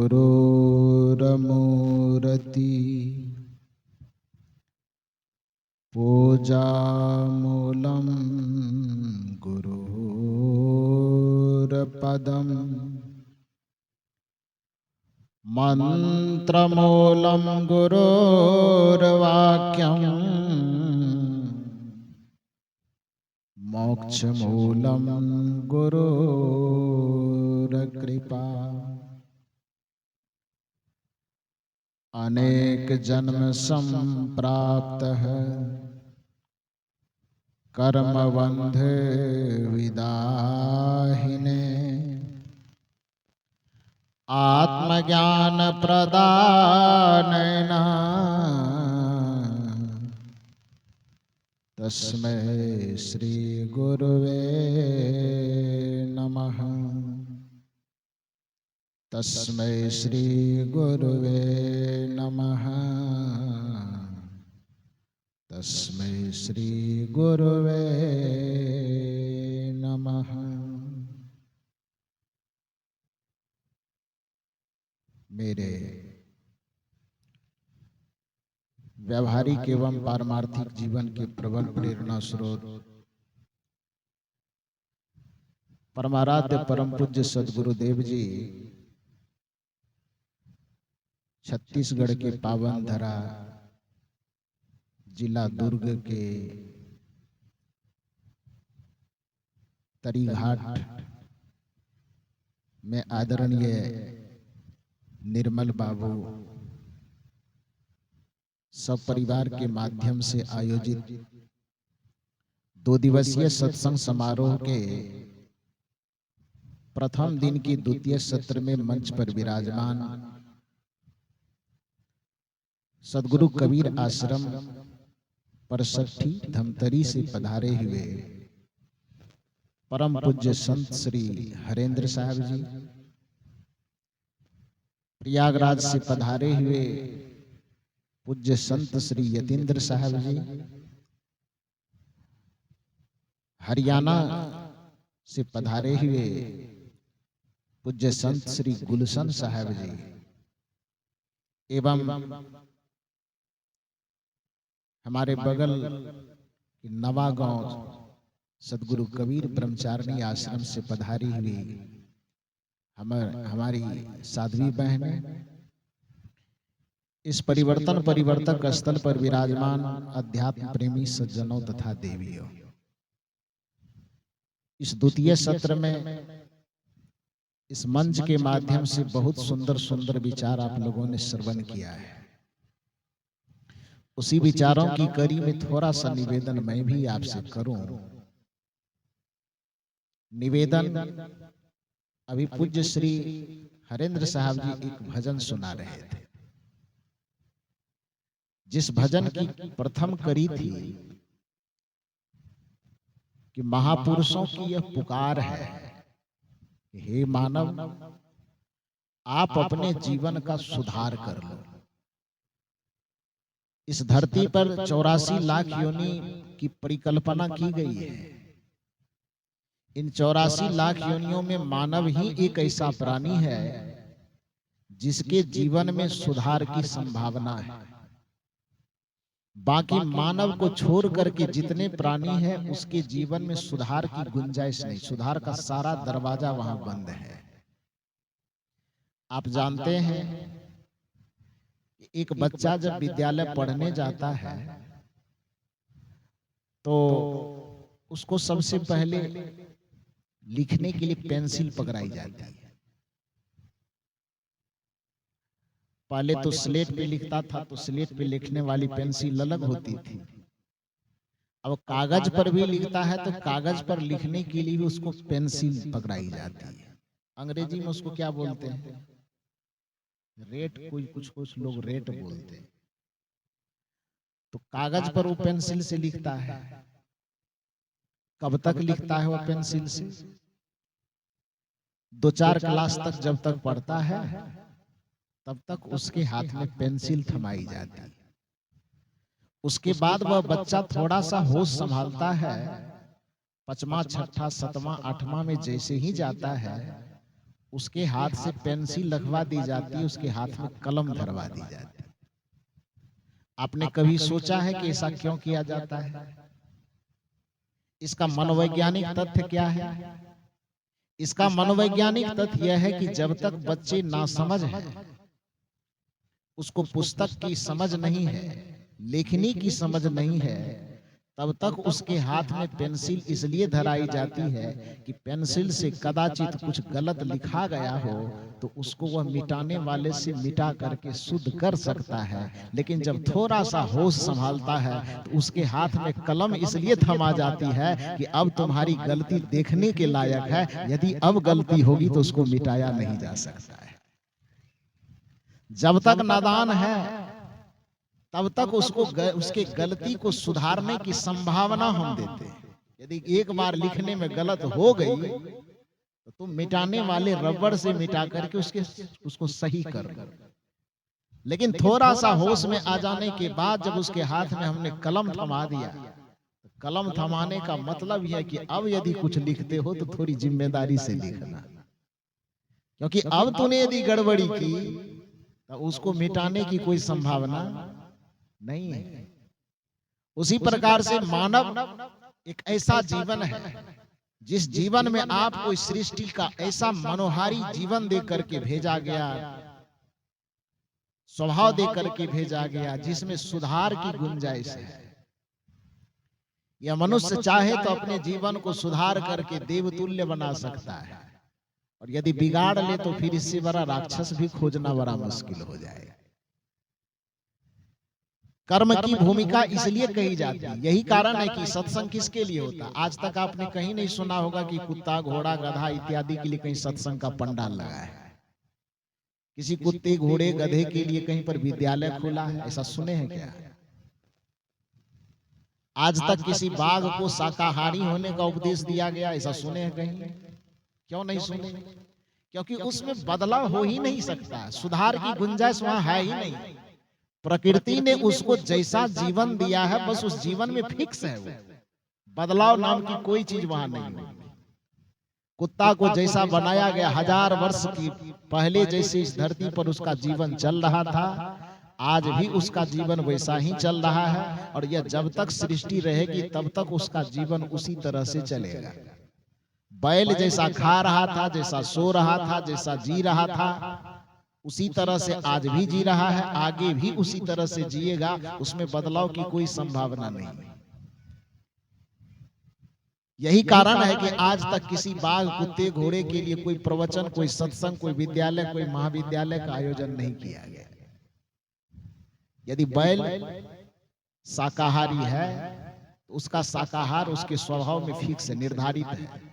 गुरुरमूर्ति पूजामूलं गुरुर्पदम् मन्त्रमूलं गुरुर्वाक्यम् मोक्षमूलं गुरुर्कृपा। अनेक जन्म संप्राप्तः कर्मबंध विदाहिने आत्मज्ञान प्रदानेन तस्मै श्री गुरुवे नमः। तस्मै श्री गुरुवे नमः। तस्मै श्री गुरुवे नमः। मेरे व्यावहारिक एवं पारमार्थिक जीवन के प्रबल प्रेरणा स्रोत परमाराध्य परम पूज्य सदगुरुदेव जी छत्तीसगढ़ के पावन धरा जिला दुर्ग के तरीघाट में आदरणीय निर्मल बाबू सब परिवार के माध्यम से आयोजित 2 दिवसीय सत्संग समारोह के प्रथम दिन की द्वितीय सत्र में मंच पर विराजमान सदगुरु कबीर आश्रम परसठी धमतरी से पधारे हुए परम पूज्य संत श्री हरेंद्र साहब जी, प्रयागराज से पधारे हुए पूज्य संत श्री यतीन्द्र साहब जी, हरियाणा से पधारे हुए पूज्य संत श्री गुलशन साहब जी एवं हमारे बगल नवागांव सदगुरु कबीर ब्रह्मचारिणी आश्रम से पधारी हुई हमारी साध्वी बहनें, इस परिवर्तक स्थल पर विराजमान अध्यात्म प्रेमी सज्जनों तथा देवियों, इस द्वितीय सत्र में इस मंच के माध्यम से बहुत सुंदर सुंदर विचार आप लोगों ने श्रवण किया है। उसी विचारों की कड़ी में थोड़ा सा निवेदन मैं भी आपसे करूं। निवेदन, अभी पूज्य श्री हरेंद्र साहब जी एक भजन सुना रहे थे, जिस भजन की प्रथम कड़ी थी कि महापुरुषों की यह पुकार है, हे मानव आप अपने जीवन का सुधार कर लो। इस धरती पर 84 लाख योनि की परिकल्पना की गई है। इन 84 लाख योनियों में मानव ही एक ऐसा प्राणी है जिसके जीवन में सुधार की संभावना है। बाकी मानव को छोड़ करके जितने प्राणी हैं उसके जीवन में सुधार की गुंजाइश नहीं, सुधार का सारा दरवाजा वहां बंद है। आप जानते हैं एक बच्चा जब विद्यालय पढ़ने जाता है तो उसको सबसे पहले लिखने के लिए पेंसिल पकड़ाई जाती है। पहले तो स्लेट पे लिखता था तो स्लेट पे लिखने वाली पेंसिल अलग होती थी। अब कागज पर भी लिखता है तो कागज पर लिखने के लिए भी उसको पेंसिल पकड़ाई जाती है। अंग्रेजी में उसको क्या बोलते हैं? रेट, कोई कुछ लोग रेट बोलते हैं। तो कागज पर वो पेंसिल से लिखता है। कब तक लिखता है वो पेंसिल से? 2-4 क्लास तक जब तक पढ़ता है तब तक उसके हाथ में पेंसिल थमाई जाती है। उसके बाद वह बच्चा थोड़ा सा होश संभालता है, 5वां, 6ठा, 7वां, 8वां में जैसे ही जाता है उसके हाथ से पेंसिल लखवा दी जाती है, उसके हाथ में कलम धरवा दी जाती है। आपने कभी सोचा है कि ऐसा क्यों किया जाता है? इसका मनोवैज्ञानिक तथ्य क्या है? इसका मनोवैज्ञानिक तथ्य यह है कि जब तक बच्चे नासमझ है, उसको पुस्तक की समझ नहीं है, लेखनी की समझ नहीं है, तब तक उसके हाथ में पेंसिल इसलिए धराई जाती है कि पेंसिल से कदाचित कुछ गलत लिखा गया हो तो उसको वह मिटाने वाले से मिटा करके शुद्ध कर सकता है। लेकिन जब थोड़ा सा होश संभालता है तो उसके हाथ में कलम इसलिए थमा जाती है कि अब तुम्हारी गलती देखने के लायक है, यदि अब गलती होगी तो उसको मिटाया नहीं जा सकता है। जब तक नादान है तब तक उसको उसके गलती को सुधारने की संभावना हम देते हैं। यदि एक बार लिखने में गलत हो गई तो तुम मिटाने वाले रबड़ से मिटा करके उसको सही कर दो। लेकिन थोड़ा सा होश में आ जाने के बाद जब उसके हाथ में हमने कलम थमा दिया, तो कलम थमाने का मतलब यह है कि अब यदि कुछ लिखते हो तो थोड़ी जिम्मेदारी से लिखना, क्योंकि अब तूने यदि गड़बड़ी की तो उसको मिटाने की कोई संभावना नहीं है। उसी प्रकार से मानव एक ऐसा जीवन है जिस जीवन में आपको इस सृष्टि का ऐसा मनोहारी जीवन दे करके भेजा गया, स्वभाव दे करके भेजा गया जिसमें सुधार की गुंजाइश है। यह मनुष्य चाहे तो अपने जीवन को सुधार करके देवतुल्य बना सकता है, और यदि बिगाड़ ले तो फिर इससे बड़ा राक्षस भी खोजना बड़ा मुश्किल हो जाएगा। कर्म की भूमिका इसलिए कही जाती है, यही कारण है कि सत्संग किसके लिए होता है। आज तक आपने कहीं नहीं सुना होगा कि कुत्ता, घोड़ा, गधा इत्यादि के लिए कहीं सत्संग का पंडाल लगा है। किसी कुत्ते, घोड़े, गधे के लिए कहीं पर विद्यालय खुला है, ऐसा सुने हैं क्या? आज तक किसी बाघ को शाकाहारी होने का उपदेश दिया गया, ऐसा सुने हैं कहीं? क्यों नहीं सुने? क्योंकि उसमें बदलाव हो ही नहीं सकता, सुधार की गुंजाइश वहां है ही नहीं। प्रकृति ने उसको जैसा जीवन दिया है बस उस जीवन में फिक्स है, वो बदलाव नाम की कोई चीज वहां नहीं है। कुत्ता को जैसा बनाया गया 1000 वर्ष की पहले जैसे इस धरती पर उसका जीवन चल रहा था, आज भी उसका जीवन वैसा ही चल रहा है, और यह जब तक सृष्टि रहेगी तब तक उसका जीवन उसी तरह से चलेगा। बैल जैसा खा रहा था, जैसा सो रहा था, जैसा जी रहा था, उसी तरह से आज भी जी रहा है, आगे भी उसी तरह से जिएगा, उसमें बदलाव की कोई संभावना नहीं। यही कारण है कि आज तक किसी बाघ, कुत्ते, घोड़े के लिए कोई प्रवचन, कोई सत्संग, कोई विद्यालय, कोई महाविद्यालय का आयोजन नहीं किया गया। यदि बैल शाकाहारी है तो उसका शाकाहार उसके स्वभाव में फिक्स है, निर्धारित है,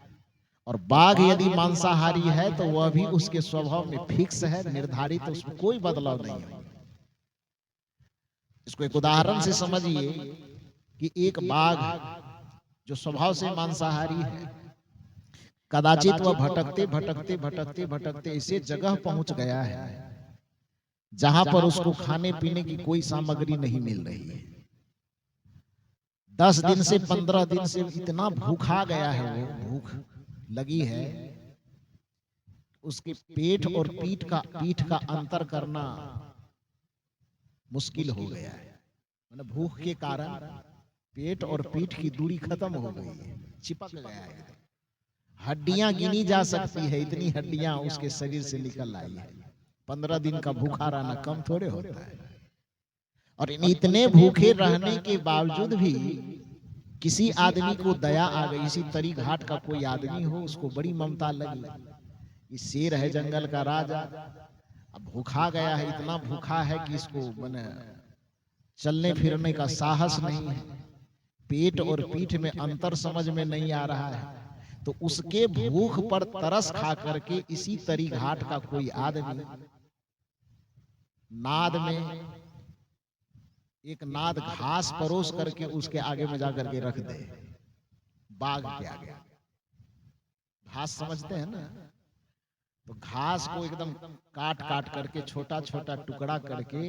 और बाघ यदि मांसाहारी है तो वह भी उसके स्वभाव में फिक्स है, निर्धारित, उसमें कोई बदलाव नहीं है। इसको एक उदाहरण से समझिए कि एक बाघ जो स्वभाव से मांसाहारी है, कदाचित वह भटकते भटकते भटकते भटकते ऐसे जगह पहुंच गया है जहां पर उसको खाने पीने की कोई सामग्री नहीं मिल रही है। 10 दिन से 15 दिन से इतना भूखा गया है, वो भूख लगी है, उसके पेट और पीठ का अंतर करना मुश्किल हो गया है। मतलब भूख के कारण पेट और पीठ की दूरी खत्म हो गई है, चिपक गया है। हड्डियां गिनी जा सकती है, इतनी हड्डियां उसके शरीर से निकल आई है। 15 दिन का भूखा रहना कम थोड़े होता है। और इतने भूखे रहने के बावजूद भी किसी आदमी को दया आ गई, इसी तरी घाट का कोई आदमी हो, उसको बड़ी ममता लगी। ये शेर है जंगल का राजा, अब भूखा गया है, इतना भूखा है कि इसको माने चलने फिरने का साहस नहीं है, पेट और पीठ में अंतर समझ में नहीं आ रहा है, तो उसके भूख पर तरस खा करके इसी तरी घाट का कोई आदमी नाद में एक नाद घास परोस करके उसके आगे में जाकर के रख दे, बाघ के आगे। घास समझते हैं ना, तो घास को एकदम काट काट करके छोटा छोटा टुकड़ा करके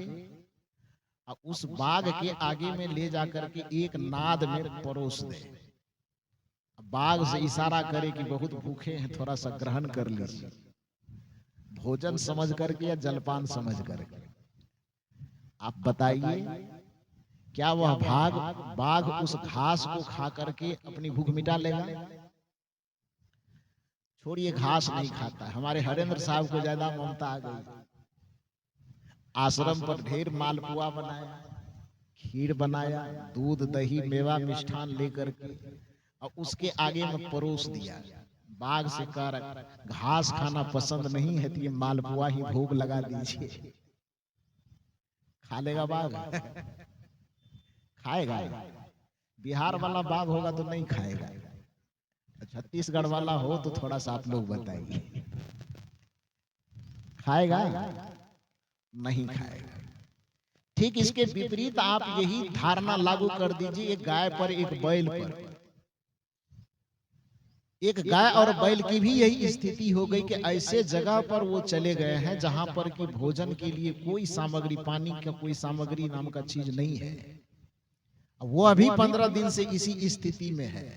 उस बाघ के आगे में ले जाकर के एक नाद में परोस दे। बाघ से इशारा करे कि बहुत भूखे हैं, थोड़ा सा ग्रहण कर लीजिए। भोजन समझ करके या जलपान समझ करके? आप बताइए, क्या वह बाघ उस घास को खा करके अपनी भूख मिटा लेगा? छोड़िए, घास नहीं खाता है। हमारे हरेंद्र साहब को ज्यादा ममता आ गई। आश्रम पर ढेर मालपुआ बनाया, खीर बनाया, दूध दही मेवा मिष्ठान लेकर के, और उसके आगे में परोस दिया। बाघ से कह रहा, घास खाना पसंद नहीं है तो ये मालपुआ ही भोग लगा दीजिए। खा लेगा बाघ? खाएगा? बिहार वाला बाघ होगा तो नहीं खाएगा। छत्तीसगढ़ वाला हो तो थोड़ा सा आप लोग बताइए, खाएगा? नहीं खाएगा। ठीक इसके विपरीत आप यही धारणा लागू कर दीजिए एक गाय पर, एक बैल पर। एक गाय और बैल की भी यही स्थिति हो गई कि ऐसे जगह पर वो चले गए हैं जहां पर कि भोजन के लिए कोई सामग्री, पानी का कोई सामग्री नाम का चीज नहीं है। वो अभी 15 दिन से इसी स्थिति में है,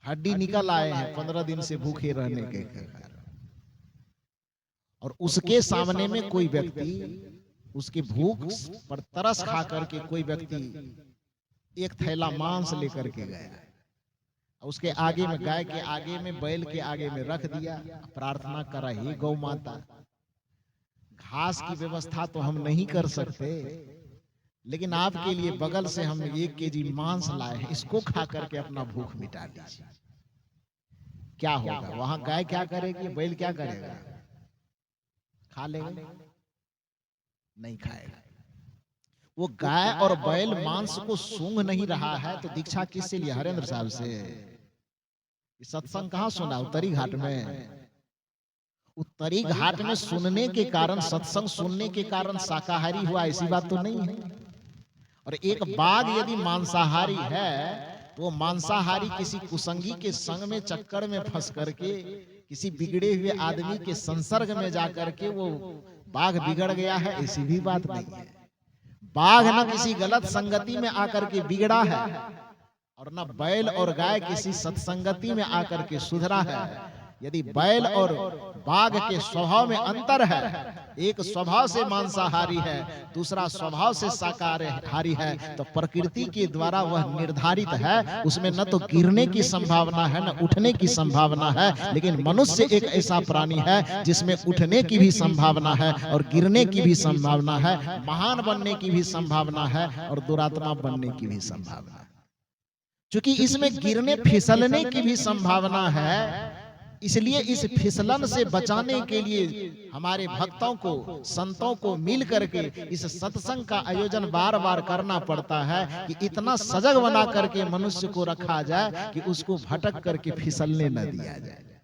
हड्डी निकल आए हैं 15 दिन से भूखे रहने के कारण। और उसके सामने में कोई व्यक्ति उसकी भूख पर तरस खा करके कोई व्यक्ति एक थैला मांस लेकर के गया, उसके आगे में, गाय के आगे में, बैल के आगे में रख दिया, प्रार्थना करा, हे गौ माता, घास की व्यवस्था तो हम नहीं कर सकते, लेकिन आपके लिए बगल से हम 1 केजी मांस लाए हैं, इसको खा करके अपना भूख मिटा लीजिए। क्या होगा वहां? गाय क्या करेगी, बैल क्या करेगा? खा लेगा? नहीं खाएगा। वो गाय और बैल मांस को सूंघ नहीं रहा है तो दीक्षा किससे लिया? हरेंद्र साहब से। सत्संग कहाँ सुना? उत्तरी घाट में। उत्तरी घाट में सुनने के कारण, सत्संग सुनने के कारण शाकाहारी हुआ, ऐसी बात तो नहीं है। और एक बाघ यदि मांसाहारी है तो मांसाहारी किसी कुसंगी के संग में, चक्कर में फंस करके, किसी बिगड़े हुए आदमी के संसर्ग में जाकर के वो बाघ बिगड़ गया है, ऐसी भी बात नहीं है। बाघ न किसी गलत संगति में आकर के बिगड़ा है, और न बैल और गाय किसी सत्संगति में आकर के सुधरा है। यदि बैल और बाघ के स्वभाव में अंतर है, एक स्वभाव से मांसाहारी है, दूसरा स्वभाव से शाकाहारी है, तो प्रकृति के द्वारा वह निर्धारित है, उसमें न तो गिरने की संभावना है न उठने की संभावना है। लेकिन मनुष्य एक ऐसा प्राणी है जिसमें उठने की भी संभावना है और गिरने की भी संभावना है, महान बनने की भी संभावना है और दुरात्मा बनने की भी संभावना है। क्योंकि इसमें गिरने फिसलने की भी संभावना है, इसलिए इस फिसलन से बचाने के लिए हमारे भक्तों को, संतों को मिल करके इस सत्संग का आयोजन बार बार करना पड़ता है कि इतना सजग बना करके मनुष्य को रखा जाए कि उसको भटक करके फिसलने न दिया जाए।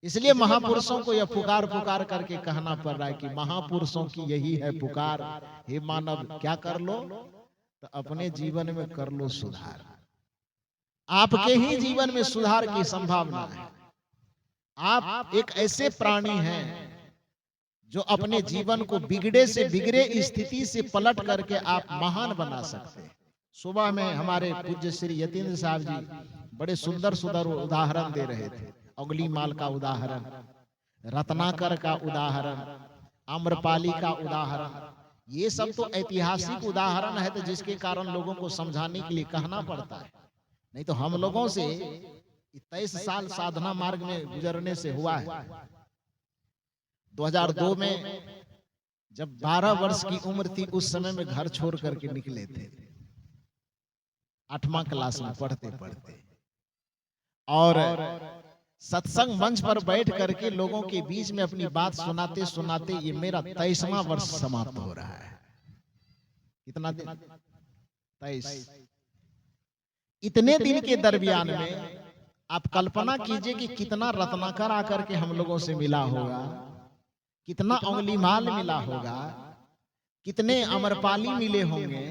इसलिए महापुरुषों को यह पुकार पुकार करके कहना पड़ रहा है कि महापुरुषों की यही है पुकार, हे मानव क्या कर लो? तो अपने जीवन में कर लो सुधार। आपके ही जीवन में सुधार की संभावना है। आप एक ऐसे प्राणी हैं जो अपने जीवन को बिगड़े से बिगड़े स्थिति से पलट करके आप महान बना सकते हैं। सुबह में हमारे पूज्य श्री यतीन्द्र साहब जी बड़े सुंदर सुंदर उदाहरण दे रहे थे। अगली माल का उदाहरण, रत्नाकर का उदाहरण, आम्रपाली का उदाहरण, ये सब तो ऐतिहासिक उदाहरण है, तो जिसके कारण लोगों को समझाने के लिए कहना पड़ता है। नहीं तो हम लोगों से 23 साल साधना मार्ग में गुजरने से हुआ है। 2002 में जब 12 वर्ष की उम्र थी, उस समय में घर छोड़ करके निकले थे, 8वां क्लास में पढ़ते पढ़ते, और सत्संग मंच पर बैठ करके लोगों के बीच में अपनी बात सुनाते सुनाते ये मेरा 23वां वर्ष समाप्त हो रहा है। कितना दिन? 23। इतने दिन के दरमियान में आप कल्पना कीजिए कि कितना रत्नाकर आकर के हम लोगों से मिला होगा, कितना अंगुलीमाल मिला होगा, कितने अमरपाली मिले होंगे,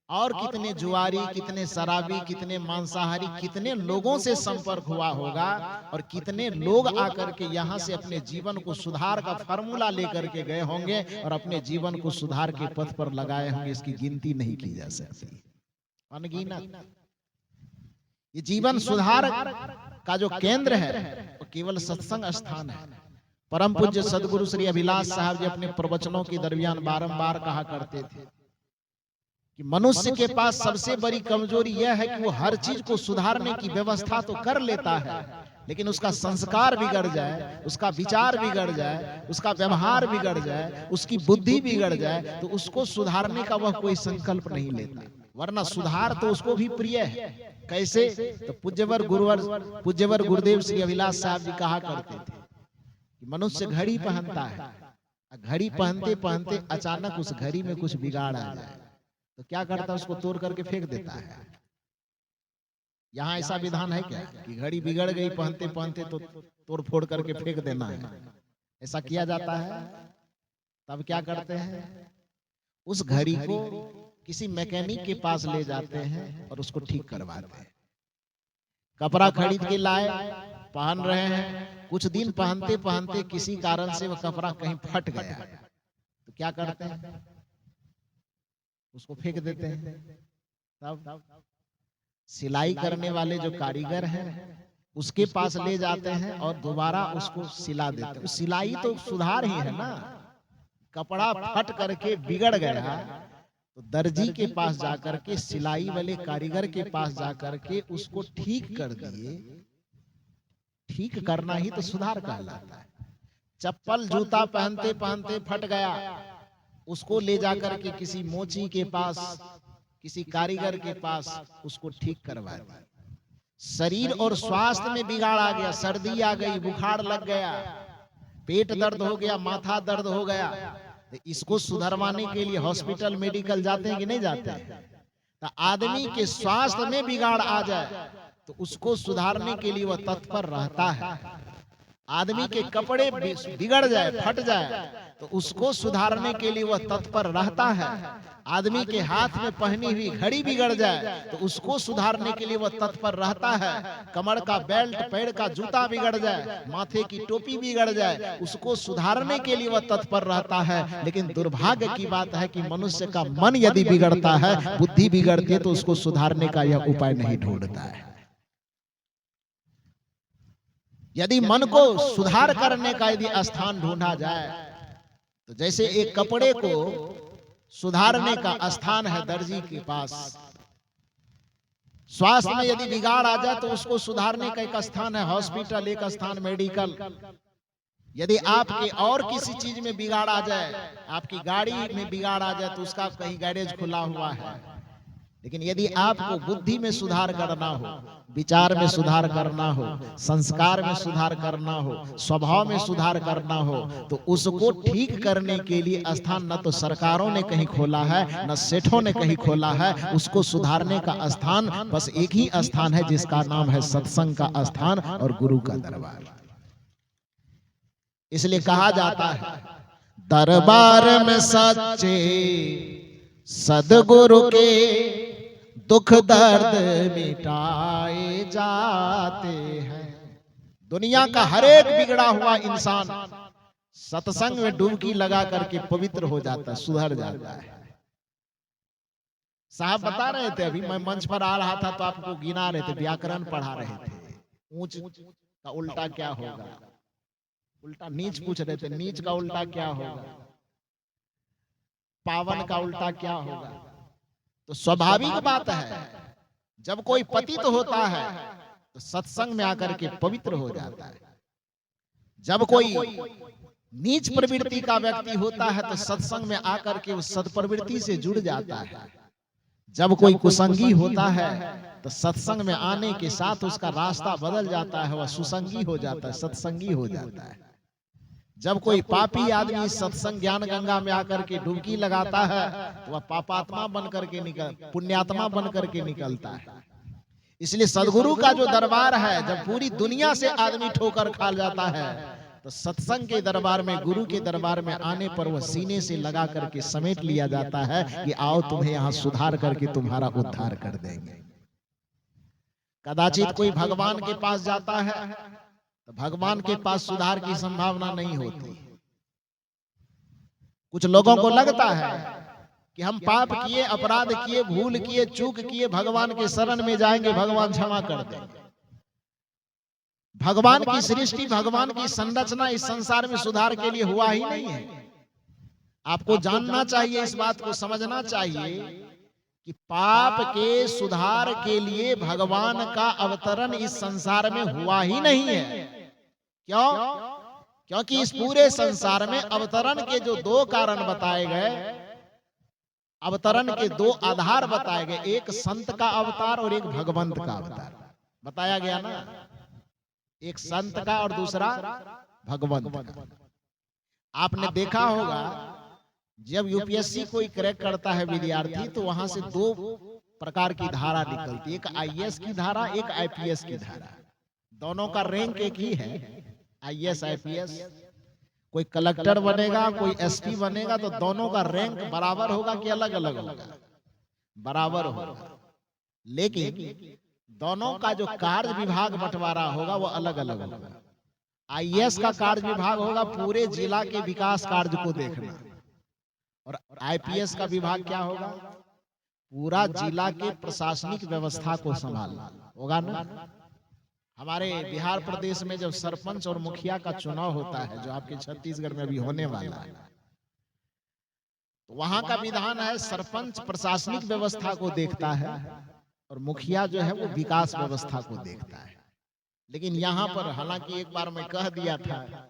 और कितने जुआरी, कितने शराबी, कितने मांसाहारी, कितने लोगों से संपर्क हुआ होगा, और कितने लोग आकर के यहाँ से अपने जीवन को सुधार का फार्मूला लेकर के गए होंगे और अपने जीवन को सुधार के पथ पर लगाए होंगे। इसकी गिनती नहीं की जा सकती, अनगिनत। ये जीवन सुधार का जो केंद्र है वो केवल सत्संग स्थान है। परम पूज्य सदगुरु श्री अभिलाष साहब जी अपने प्रवचनों के दरमियान बारंबार कहा करते थे कि मनुष्य के पास सबसे बड़ी कमजोरी यह है कि वो हर चीज को सुधारने की व्यवस्था तो कर लेता है, लेकिन उसका संस्कार बिगड़ जाए, उसका विचार बिगड़ जाए, उसका व्यवहार बिगड़ जाए, उसकी बुद्धि बिगड़ जाए, तो उसको सुधारने का वह कोई संकल्प नहीं लेता। वरना सुधार तो उसको भी प्रिय है। कैसे? तो पूज्यवर गुरुदेव श्री अभिलाष साहब जी कहा करते थे कि मनुष्य घड़ी पहनता है, घड़ी पहनते पहनते अचानक उस घड़ी में कुछ बिगाड़ आ जाए तो क्या करता है? उसको तोड़ करके फेंक देता है। यहाँ ऐसा विधान है क्या कि घड़ी बिगड़ गई पहनते पहनते तो तोड़ फोड़ करके फेंक देना है? ऐसा किया जाता है? तब क्या करते हैं? उस घड़ी को किसी मैकेनिक के पास ले जाते हैं और उसको ठीक करवाते हैं। कपड़ा खरीद के लाए, पहन रहे हैं, कुछ दिन पहनते पहनते किसी कारण से वह कपड़ा कहीं फट गया तो क्या करते हैं? उसको फेंक देते हैं। तब सिलाई करने वाले जो कारीगर हैं उसके पास ले जाते हैं और दोबारा उसको सिला देते हैं। सिलाई तो सुधार ही है ना। कपड़ा फट करके बिगड़ गया तो दर्जी के पास जाकर के, सिलाई वाले कारीगर के पास जाकर के उसको ठीक कर दिए। ठीक करना ही तो सुधार कहलाता है। चप्पल जूता पहनते पहनते फट गया, उसको ले जाकर के किसी मोची के पास, किसी कारीगर के पास उसको ठीक करवा दिया। शरीर और स्वास्थ्य में बिगाड़ आ गया, सर्दी आ गई, बुखार लग गया, पेट दर्द हो गया, माथा दर्द हो गया, तो इसको सुधरवाने के लिए हॉस्पिटल मेडिकल जाते हैं कि नहीं जाते हैं? तो आदमी के स्वास्थ्य में बिगाड़ आ जाए तो उसको सुधारने के लिए वह तत्पर रहता है। आदमी के कपड़े बिगड़ जाए, फट जाए तो उसको सुधारने के लिए वह तत्पर रहता है। आदमी के हाथ में पहनी हुई घड़ी बिगड़ जाए तो उसको सुधारने के लिए वह तत्पर रहता है। कमर का बेल्ट, पैर का जूता बिगड़ जाए, माथे की टोपी बिगड़ जाए, उसको सुधारने के लिए वह तत्पर रहता है। लेकिन दुर्भाग्य की बात है कि मनुष्य का मन यदि बिगड़ता है, बुद्धि बिगड़ती है, तो उसको सुधारने का यह उपाय नहीं ढूंढता है। यदि मन को सुधार करने का यदि स्थान ढूंढा जाए तो जैसे एक कपड़े को सुधारने का स्थान है दर्जी के पास, स्वास्थ्य में यदि बिगाड़ आ जाए तो उसको सुधारने का एक स्थान है हॉस्पिटल, एक स्थान मेडिकल। यदि आपके और किसी चीज में बिगाड़ आ जाए, आपकी गाड़ी में बिगाड़ आ जाए तो उसका कहीं गैरेज खुला हुआ है। लेकिन यदि आपको बुद्धि में सुधार करना हो, विचार में सुधार करना हो, संस्कार में सुधार करना हो, स्वभाव में सुधार करना हो, तो उसको ठीक करने के लिए स्थान न तो सरकारों ने कहीं खोला है, न सेठों ने कहीं खोला है। उसको सुधारने का स्थान बस एक ही स्थान है, जिसका नाम है सत्संग का स्थान और गुरु का दरबार। इसलिए कहा जाता है दरबार में सच्चे सदगुरु के दुख दर्द मिटाए जाते हैं। दुनिया का हर एक बिगड़ा हुआ इंसान सत्संग में डुबकी लगा करके पवित्र हो जाता है, सुधर जाता है। साहब बता रहे थे, अभी मैं मंच पर आ रहा था तो आपको गिना रहे थे, व्याकरण पढ़ा रहे थे। ऊंच का उल्टा क्या होगा? उल्टा नीच पूछ रहे थे, नीच का उल्टा क्या होगा? पावन का उल्टा क्या होगा? तो स्वाभाविक बात है, जब कोई पतित होता है तो सत्संग में आकर के पवित्र हो जाता है। जब कोई नीच प्रवृत्ति का व्यक्ति होता है तो सत्संग में आकर के उस सत्प्रवृत्ति से जुड़ जाता है। जब कोई कुसंगी होता है तो सत्संग में आने के साथ उसका रास्ता बदल जाता है, वह सुसंगी हो जाता है, सत्संगी हो जाता है। जब कोई पापी आदमी सत्संग ज्ञान गंगा में आकर के डुबकी लगाता है तो वह पापात्मा बन करके पुण्यात्मा बन करके निकलता है। इसलिए सदगुरु का जो दरबार है, जब पूरी दुनिया से आदमी ठोकर खा जाता है तो सत्संग के दरबार में, गुरु के दरबार में आने पर वह सीने से लगा करके समेट लिया जाता है कि आओ तुम्हें यहाँ सुधार करके तुम्हारा उद्धार कर देंगे। कदाचित कोई भगवान के पास जाता है तो भगवान के पास सुधार की संभावना नहीं होती। कुछ लोगों को लगता है कि हम पाप किए, अपराध किए, भूल किए, चूक किए, भगवान के शरण में जाएंगे, भगवान क्षमा कर देंगे। भगवान की सृष्टि, भगवान की संरचना इस संसार में सुधार के लिए हुआ ही नहीं है। आपको जानना चाहिए, इस बात को समझना चाहिए कि पाप के सुधार के लिए भगवान का अवतरण इस संसार में हुआ ही नहीं है। क्यों? क्योंकि इस पूरे संसार में अवतरण के जो दो कारण बताए गए, अवतरण के दो आधार बताए गए, एक संत का अवतार और एक भगवंत का अवतार बताया गया ना। एक संत का और दूसरा भगवंत का। आपने देखा होगा जब यूपीएससी कोई क्रैक करता है विद्यार्थी, तो वहां से दो प्रकार की धारा निकलती है, एक आईएएस की धारा, एक आईपीएस की धारा। दोनों का रैंक एक ही है, आईएएस आईपीएस। कोई कलेक्टर बनेगा, कोई एसपी बनेगा, तो दोनों का रैंक बराबर होगा कि अलग अलग होगा? बराबर होगा। लेकिन दोनों का जो कार्य विभाग बंटवारा होगा वो अलग अलग होगा। आईएएस का कार्य विभाग होगा पूरे जिला के विकास कार्य को देखना, और आईपीएस का विभाग क्या होगा? पूरा जिला के प्रशासनिक व्यवस्था को संभालना होगा ना। हमारे बिहार प्रदेश में जब सरपंच और मुखिया का चुनाव होता है, जो आपके छत्तीसगढ़ में भी होने वाला है, तो वहां का विधान है सरपंच प्रशासनिक व्यवस्था को देखता है और मुखिया जो है वो विकास व्यवस्था को देखता है। लेकिन यहाँ पर हालांकि एक बार मैं कह दिया था,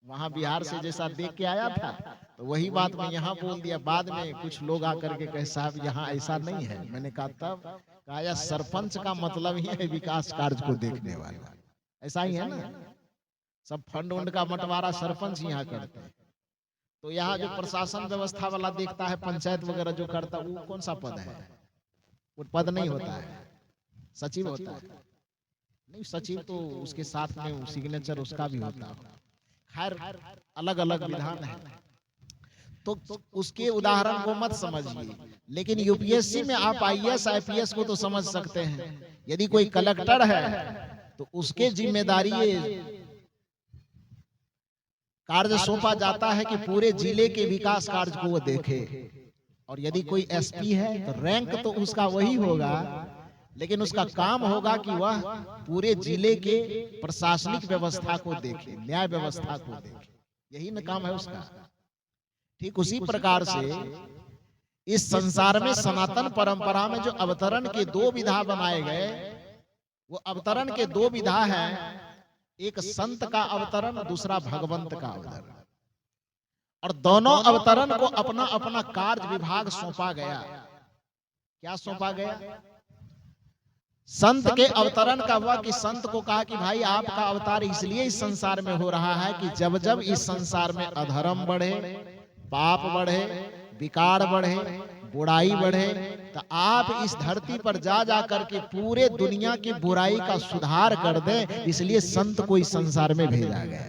वहां बिहार से जैसा देख के आया था, तो वही बात मैं यहाँ बोल दिया। बाद में कुछ लोग आकर के कहे साहब यहाँ ऐसा नहीं है। मैंने कहा तब कहा यार सरपंच का मतलब ही है विकास कार्य को देखने वाला, ऐसा ही है ना। सब फंड वंड का बंटवारा सरपंच यहाँ करते हैं, तो यहाँ जो प्रशासन व्यवस्था वाला देखता है, पंचायत वगैरह जो करता है, वो कौन सा पद है? वो पद नहीं होता है, सचिव होता है। नहीं, सचिव तो उसके साथ में सिग्नेचर उसका भी होता है। खैर अलग अलग विधान है, तो उसके उदाहरण को मत समझिए। लेकिन यूपीएससी में आप आईएएस आईपीएस को तो समझ सकते हैं। यदि कोई कलेक्टर है तो उसके जिम्मेदारी कार्य सौंपा जाता है कि पूरे जिले के विकास कार्य को वो देखे। और यदि कोई एसपी है तो रैंक तो उसका वही होगा, लेकिन उसका काम होगा कि वह पूरे जिले के प्रशासनिक व्यवस्था को देखे, न्याय व्यवस्था को देखे। यही न काम है उसका। ठीक उसी प्रकार से इस संसार में सनातन परंपरा में जो अवतरण के दो विधा बनाए गए, वो अवतरण के दो विधा है, एक संत का अवतरण, दूसरा भगवंत का अवतरण। और दोनों अवतरण को अपना अपना कार्य विभाग सौंपा गया। क्या सौंपा गया? संत के अवतरण का हुआ कि संत को कहा कि भाई आपका अवतार इसलिए इस संसार में हो रहा है कि जब जब इस संसार में अधर्म बढ़े, पाप बढ़े, विकार बढ़े, बुराई बढ़े, तो आप इस धरती पर जा जा करके पूरे दुनिया की बुराई का सुधार कर दें, इसलिए संत को इस संसार में भेजा गया।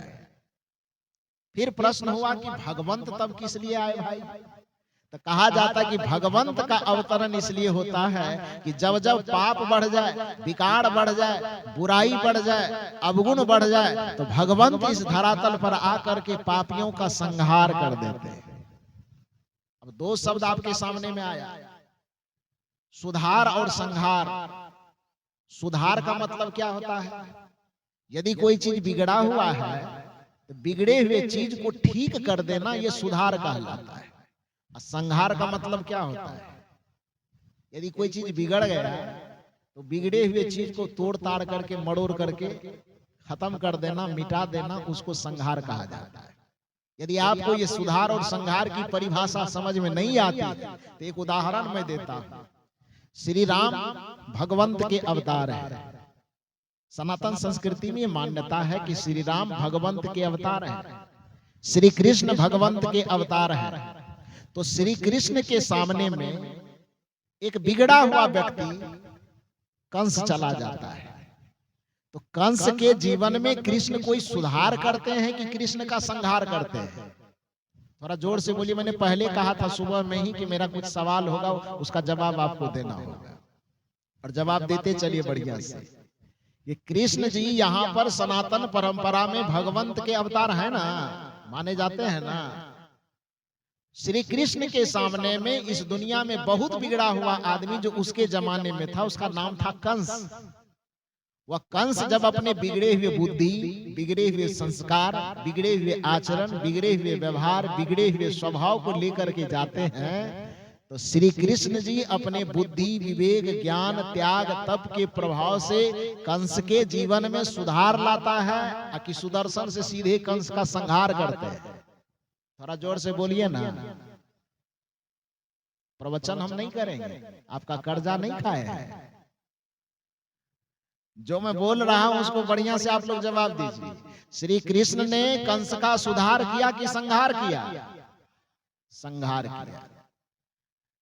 फिर प्रश्न हुआ कि भगवंत तब किस लिए आए भाई? तो कहा जाता है कि भगवंत का अवतरण इसलिए होता है कि जब जब पाप बढ़ जाए, विकार बढ़ जाए, बुराई बढ़ जाए, अवगुण बढ़ जाए, तो भगवंत इस धरातल पर आकर के पापियों का संहार कर देते हैं। अब दो शब्द आपके सामने में आया, सुधार और संहार। सुधार का मतलब क्या होता है? यदि कोई चीज बिगड़ा हुआ है तो बिगड़े हुए चीज को ठीक कर देना, यह सुधार कहलाता है। संहार का मतलब क्या होता है? यदि कोई चीज बिगड़ गया तो बिगड़े हुए चीज को तोड़ ताड़ करके, मड़ोड़ करके खत्म कर देना, मिटा देना, उसको संहार कहा जाता है। यदि आपको ये सुधार और संहार की परिभाषा समझ में नहीं आती तो एक उदाहरण मैं देता हूं। श्री राम भगवंत के अवतार है। सनातन संस्कृति में मान्यता है कि श्री राम भगवंत के अवतार है, श्री कृष्ण भगवंत के अवतार है। तो श्री कृष्ण के सामने में एक बिगड़ा हुआ व्यक्ति कंस चला जाता है, तो कंस के जीवन में कृष्ण कोई सुधार करते हैं कि कृष्ण का संहार करते हैं? थोड़ा जोर से बोलिए। मैंने पहले कहा था सुबह में ही कि मेरा कुछ सवाल होगा, उसका जवाब आपको देना होगा, और जवाब देते चलिए बढ़िया से। ये कृष्ण जी यहाँ पर सनातन परंपरा में भगवंत के अवतार है ना, माने जाते हैं ना। श्री कृष्ण के सामने में इस दुनिया में बहुत बिगड़ा हुआ आदमी जो उसके जमाने में था, उसका नाम था कंस। वह कंस जब अपने बिगड़े हुए बुद्धि, बिगड़े हुए संस्कार, बिगड़े हुए आचरण, बिगड़े हुए व्यवहार, बिगड़े हुए स्वभाव को लेकर के जाते हैं, तो श्री कृष्ण जी अपने बुद्धि, विवेक, ज्ञान, त्याग, तप के प्रभाव से कंस के जीवन में सुधार लाता है कि सुदर्शन से सीधे कंस का संहार करते हैं। थोड़ा जोर से बोलिए ना। प्रवचन हम नहीं करेंगे, आपका कर्जा नहीं खाए हैं। जो मैं बोल रहा हूं उसको बढ़िया से आप लोग जवाब दीजिए। श्री कृष्ण ने कंस का सुधार किया कि संहार किया? संहार किया।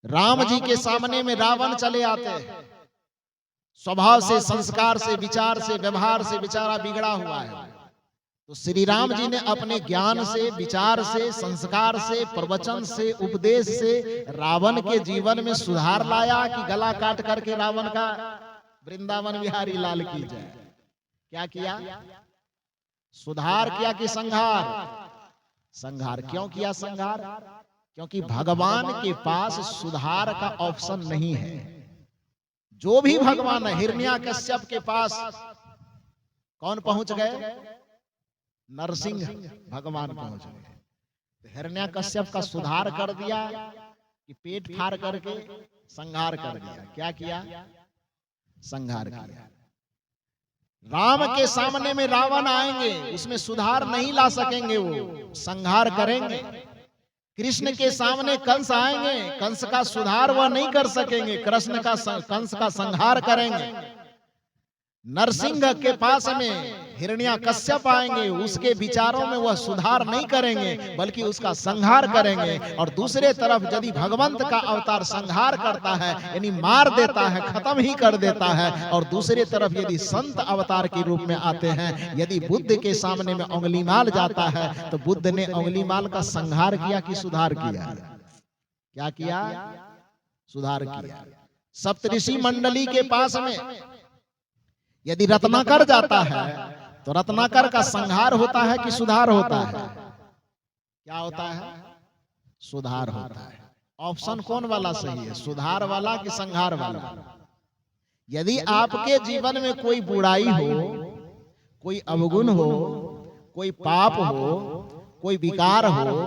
राम जी के सामने में रावण चले आते हैं, स्वभाव से, संस्कार से, विचार से, व्यवहार से बेचारा बिगड़ा हुआ है। तो श्री राम जी ने अपने ज्ञान से, विचार से, संस्कार से, प्रवचन से, उपदेश से रावण के जीवन में सुधार लाया कि गला काट करके रावण का वृंदावन बिहारी लाल की जय। क्या किया? सुधार किया कि संहार? संहार। क्यों किया संहार? क्योंकि भगवान के पास सुधार का ऑप्शन नहीं है। जो भी भगवान है, हिरण्याकश्यप के पास कौन पहुंच गए? नरसिंह भगवान पहुंच गए। हिरण्याकश्यप का सुधार कर दिया कि पेट फाड़ करके संहार कर दिया? क्या किया? संहार किया। राम के सामने में रावण आएंगे, उसमें सुधार नहीं ला सकेंगे, वो संहार करेंगे। कृष्ण के सामने कंस आएंगे, कंस का सुधार वह नहीं कर सकेंगे, कंस का संहार करेंगे। नरसिंह के पास में हिरण्याकश्यप आएंगे, उसके विचारों में वह सुधार नहीं करेंगे बल्कि उसका संहार करेंगे। और दूसरे तरफ यदि भगवंत का अवतार संहार करता है, यानी मार देता है, खत्म ही कर देता है, और दूसरे तरफ यदि संत अवतार के रूप में आते हैं, यदि बुद्ध के सामने में उंगलीमाल जाता है, तो बुद्ध ने उंगलीमाल का संहार किया कि सुधार किया? क्या किया? सुधार किया। सप्तऋषि मंडली के पास में यदि रत्नाकर जाता है, तो रत्नाकर का संहार होता है कि सुधार होता है? क्या होता है? सुधार होता है। ऑप्शन कौन वाला सही है, सुधार वाला कि संहार वाला? यदि आपके जीवन में कोई बुराई हो, कोई अवगुण हो, कोई पाप हो, कोई विकार हो,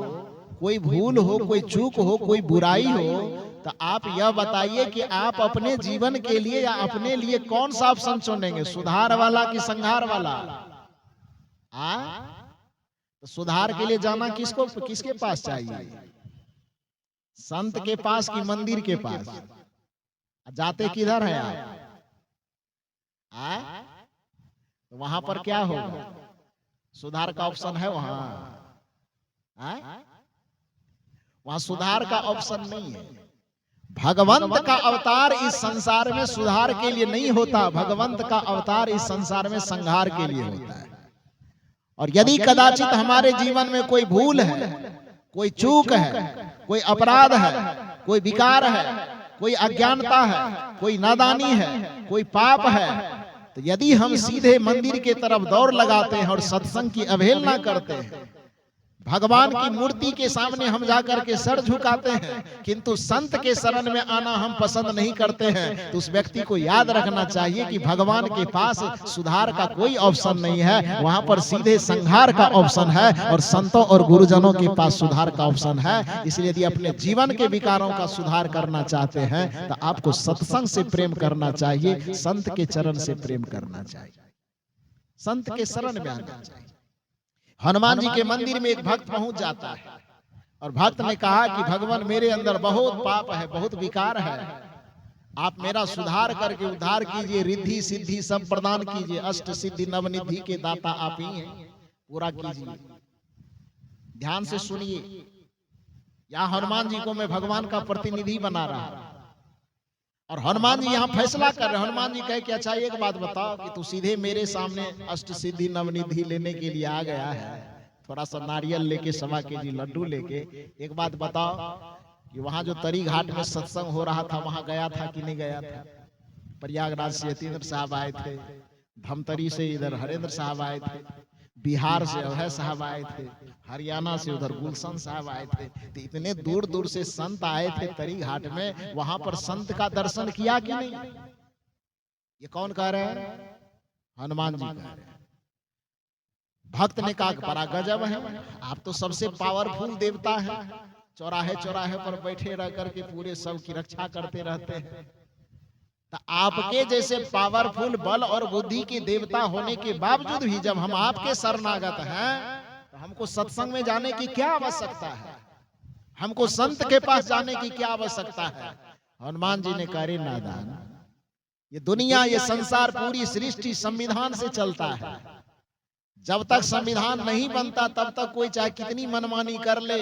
कोई भूल हो, कोई चूक हो, कोई बुराई हो, तो आप यह बताइए कि आप अपने जीवन के लिए या अपने लिए कौन सा ऑप्शन चुनेंगे, सुधार वाला कि संहार वाला? तो सुधार के लिए जाना किसके पास चाहिए? संत के पास कि मंदिर के पास? जाते किधर है आप? तो वहां पर क्या होगा? सुधार का ऑप्शन है वहां? वहां सुधार का ऑप्शन नहीं है। भगवंत का अवतार इस संसार में सुधार के लिए नहीं होता, भगवंत का अवतार इस संसार में संहार के लिए होता है। और यदि कदाचित हमारे जीवन में कोई भूल है, कोई चूक है, कोई अपराध है, कोई विकार है, कोई अज्ञानता है, कोई नादानी है, कोई पाप है, तो यदि हम सीधे मंदिर के तरफ दौड़ लगाते हैं और सत्संग की अवहेलना करते हैं, भगवान की मूर्ति के सामने हम जाकर के सर झुकाते हैं, किंतु संत के शरण में आना हम पसंद नहीं करते हैं, तो उस व्यक्ति को याद रखना चाहिए कि भगवान के पास सुधार का कोई ऑप्शन नहीं है, वहां पर सीधे संहार का ऑप्शन है। और संतों और गुरुजनों के पास सुधार का ऑप्शन है। इसलिए यदि अपने जीवन के विकारों का सुधार करना चाहते हैं, तो आपको सत्संग से प्रेम करना चाहिए, संत के चरण से प्रेम करना चाहिए, संत के शरण में आना चाहिए। हनुमान जी के मंदिर में एक भक्त पहुंच जाता है और भक्त ने कहा कि भगवान, मेरे अंदर बहुत पाप है, बहुत विकार है, आप मेरा सुधार करके उद्धार कीजिए, रिद्धि सिद्धि सब प्रदान कीजिए, अष्ट सिद्धि नवनिधि के दाता आप ही हैं, पूरा कीजिए। ध्यान से सुनिए, यहाँ हनुमान जी को मैं भगवान का प्रतिनिधि बना रहा और हनुमान जी यहाँ फैसला कर रहे। हनुमान जी कहे कि अच्छा एक बात बताओ कि तू सीधे मेरे सामने अष्ट सिद्धि नवनिधि लेने के लिए आ गया है, थोड़ा सा नारियल लेके, 1.25 केजी लड्डू लेके, एक बात बताओ कि वहां जो तरी घाट में सत्संग हो रहा था वहां गया था कि नहीं गया था? प्रयागराज से यतीन्द्र साहब आए थे, धमतरी से इधर हरेंद्र साहब आए थे, बिहार से अभय साहब आए थे, हरियाणा से उधर गुलशन साहब आए थे। तो इतने दूर दूर से संत आए थे तरी घाट में, वहां पर संत का दर्शन किया कि नहीं? ये कौन कह रहे हैं? हनुमान जी कह रहे हैं। भक्त ने कहा बड़ा गजब है, आप तो सबसे पावरफुल देवता है, चौराहे चौराहे पर बैठे रह करके पूरे सब की रक्षा करते रहते हैं। तो आपके जैसे पावरफुल बल और बुद्धि के देवता होने के बावजूद भी जब हम आपके शरणागत हैं तो हमको सत्संग में जाने की क्या आवश्यकता है, हमको संत के पास जाने की क्या आवश्यकता है। हनुमान जी ने कहा रे नादान, ये दुनिया ये संसार पूरी सृष्टि संविधान से चलता है। जब तक संविधान नहीं बनता तब तक कोई चाहे कितनी मनमानी कर ले,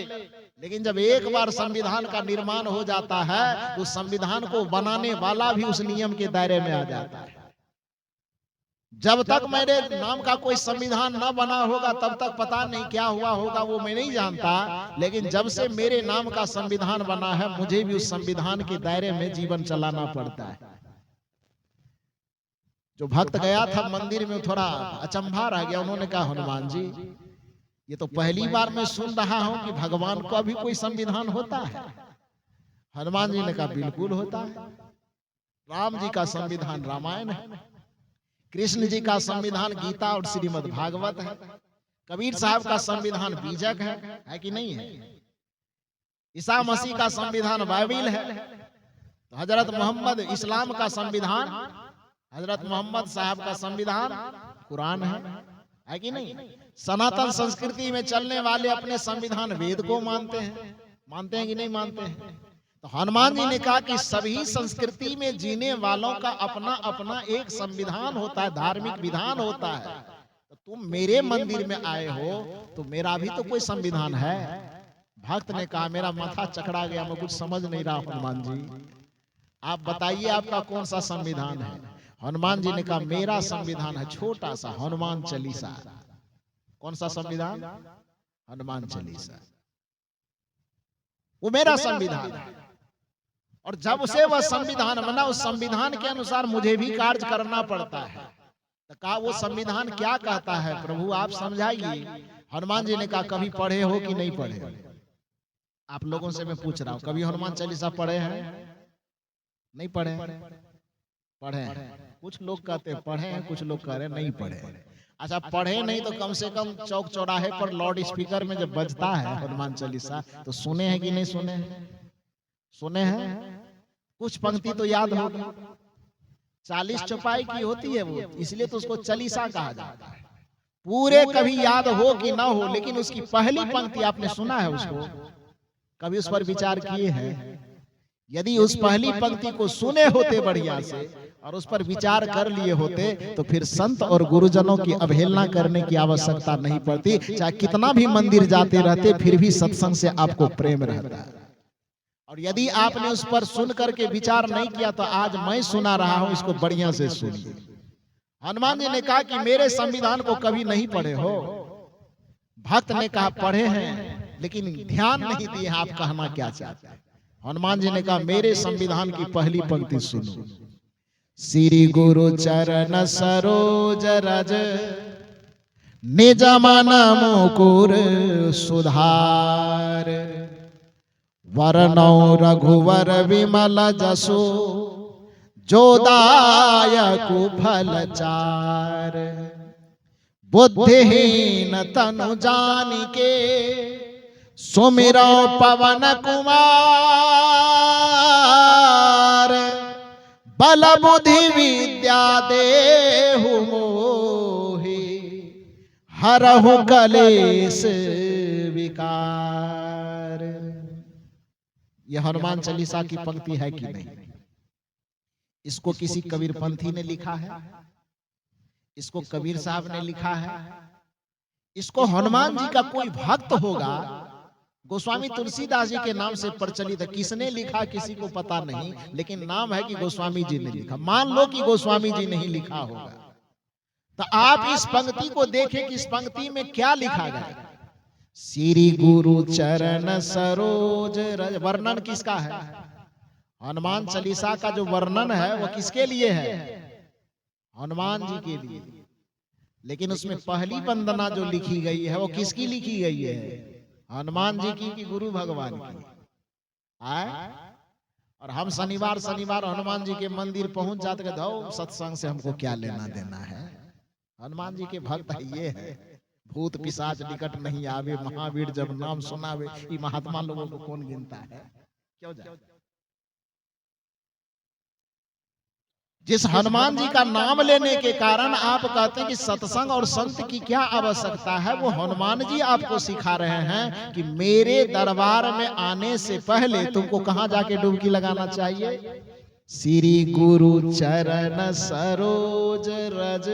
लेकिन जब एक बार संविधान का निर्माण हो जाता है तो संविधान को बनाने वाला भी उस नियम के दायरे में आ जाता है। जब तक मेरे नाम का कोई संविधान न बना होगा तब तक पता नहीं क्या हुआ होगा, वो मैं नहीं जानता, लेकिन जब से मेरे नाम का संविधान बना है मुझे भी उस संविधान के दायरे में जीवन चलाना पड़ता है। जो भक्त गया था मंदिर में थोड़ा अचंभा रह गया, उन्होंने कहा हनुमान जी ये तो पहली बार मैं सुन रहा हूं कि भगवान का भी कोई संविधान होता है। हनुमान जी ने कहा बिल्कुल होता है। राम जी का संविधान रामायण है, कृष्ण जी का संविधान गीता और श्रीमद् भागवत है, कबीर साहब का संविधान बीजक है कि नहीं है, ईसा मसीह का संविधान बाइबिल है, तो हजरत मोहम्मद इस्लाम का संविधान, हजरत मोहम्मद साहब का संविधान कुरान है कि नहीं। सनातन संस्कृति में चलने वाले अपने संविधान वेद को मानते हैं कि नहीं मानते हैं। तो हनुमान जी ने कहा कि सभी संस्कृति में जीने वालों का अपना अपना एक संविधान होता है, धार्मिक विधान होता है। तो तुम मेरे मंदिर में आए हो तो मेरा भी तो कोई संविधान है। भक्त ने कहा मेरा माथा चकरा गया, मैं कुछ समझ नहीं रहा हनुमान जी, आप बताइए आपका कौन सा संविधान है। हनुमान जी ने कहा मेरा संविधान है छोटा सा हनुमान चालीसा। कौन सा संविधान? हनुमान चालीसा, वो मेरा संविधान है। और जब से वह संविधान बना उस संविधान के अनुसार मुझे भी कार्य करना पड़ता है। तो कहा वो संविधान क्या कहता है प्रभु आप समझाइए। हनुमान जी ने कहा कभी पढ़े हो कि नहीं पढ़े? आप लोगों से मैं पूछ रहा हूं, कभी हनुमान चालीसा पढ़े हैं? नहीं पढ़े? पढ़े हैं। कुछ लोग कहते हैं पढ़े हैं, कुछ लोग कह रहे हैं नहीं पढ़े। अच्छा पढ़े नहीं तो कम से कम चौक चौराहे पर लाउड स्पीकर में जब बजता है हनुमान चालीसा तो सुने हैं कि नहीं सुने हैं? सुने हैं, कुछ पंक्ति तो याद होगी। 40 चौपाई की होती है वो, इसलिए तो उसको चालीसा कहा जाता है। पूरे कभी याद हो कि ना हो, लेकिन उसकी पहली पंक्ति आपने सुना है उसको, कभी उस पर विचार किए हैं? यदि उस पहली पंक्ति को सुने होते बढ़िया से और उस पर विचार कर लिए होते तो फिर संत और गुरुजनों की अवहेलना करने की आवश्यकता नहीं पड़ती। चाहे कितना भी मंदिर जाते रहते फिर भी सत्संग से आपको प्रेम रहता है। और यदि आपने उस पर सुन करके विचार नहीं किया तो आज मैं सुना रहा हूं, इसको बढ़िया से सुनिए। हनुमान जी ने कहा कि मेरे संविधान को कभी नहीं पढ़े हो। भक्त ने कहा पढ़े हैं लेकिन ध्यान नहीं दिए आप कहना क्या चाहते हैं। हनुमान जी ने कहा मेरे संविधान की पहली पंक्ति सुनो, श्री गुरु चरण सरोज रज निज मन मुकुर सुधार, वरनौ रघुवर विमल जसो जोदायकु फल चार, बुद्धिहीन तनु जानिके सुमिरो पवन कुमार, बल बुद्धि विद्या देहु मोहि हरहु कलेश विकार। यह हनुमान चालीसा की पंक्ति है कि नहीं? इसको किसी कबीरपंथी ने लिखा है, इसको कबीर साहब ने लिखा है, इसको हनुमान जी का कोई भक्त होगा गोस्वामी तुलसीदास जी के नाम से प्रचलित है। किसने लिखा किसी को पता नहीं, लेकिन नाम है कि गोस्वामी जी ने लिखा। मान लो कि गोस्वामी जी नहीं लिखा होगा तो आप इस पंक्ति को देखें कि इस पंक्ति में क्या लिखा गया। श्री गुरु चरण सरोज रज, वर्णन किसका है? हनुमान चालीसा का जो वर्णन है वो किसके लिए है? हनुमान जी के लिए। लेकिन उसमें पहली वंदना जो लिखी गई है वो किसकी लिखी गई है? हनुमान जी की कि गुरु भगवान की? आए और हम शनिवार शनिवार हनुमान जी के मंदिर पहुंच जाते, सत्संग से हमको क्या लेना देना है। हनुमान जी के भक्त ये है, भूत पिशाच निकट नहीं आवे, महावीर जब नाम सुनावे। ये महात्मा लोगों को कौन गिनता है? क्यों जाए? जिस हनुमान जी का नाम लेने के कारण आप कहते हैं कि सत्संग और संत की क्या आवश्यकता है, वो हनुमान जी आपको सिखा रहे हैं कि मेरे दरबार में आने से पहले तुमको कहां जाके डुबकी लगाना चाहिए? श्री गुरु चरण सरोज रज।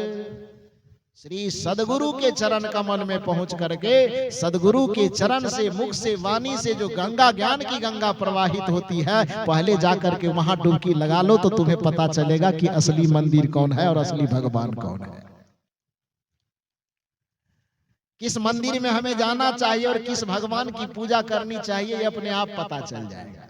श्री सदगुरु के चरण कमल में पहुंच करके सदगुरु के चरण से, मुख से, वाणी से जो गंगा ज्ञान की गंगा प्रवाहित होती है, पहले जाकर के वहां डुबकी लगा लो, तो तुम्हें पता चलेगा कि असली मंदिर कौन है और असली भगवान कौन है। किस मंदिर में हमें जाना चाहिए और किस भगवान की पूजा करनी चाहिए, ये अपने आप पता चल जाएगा।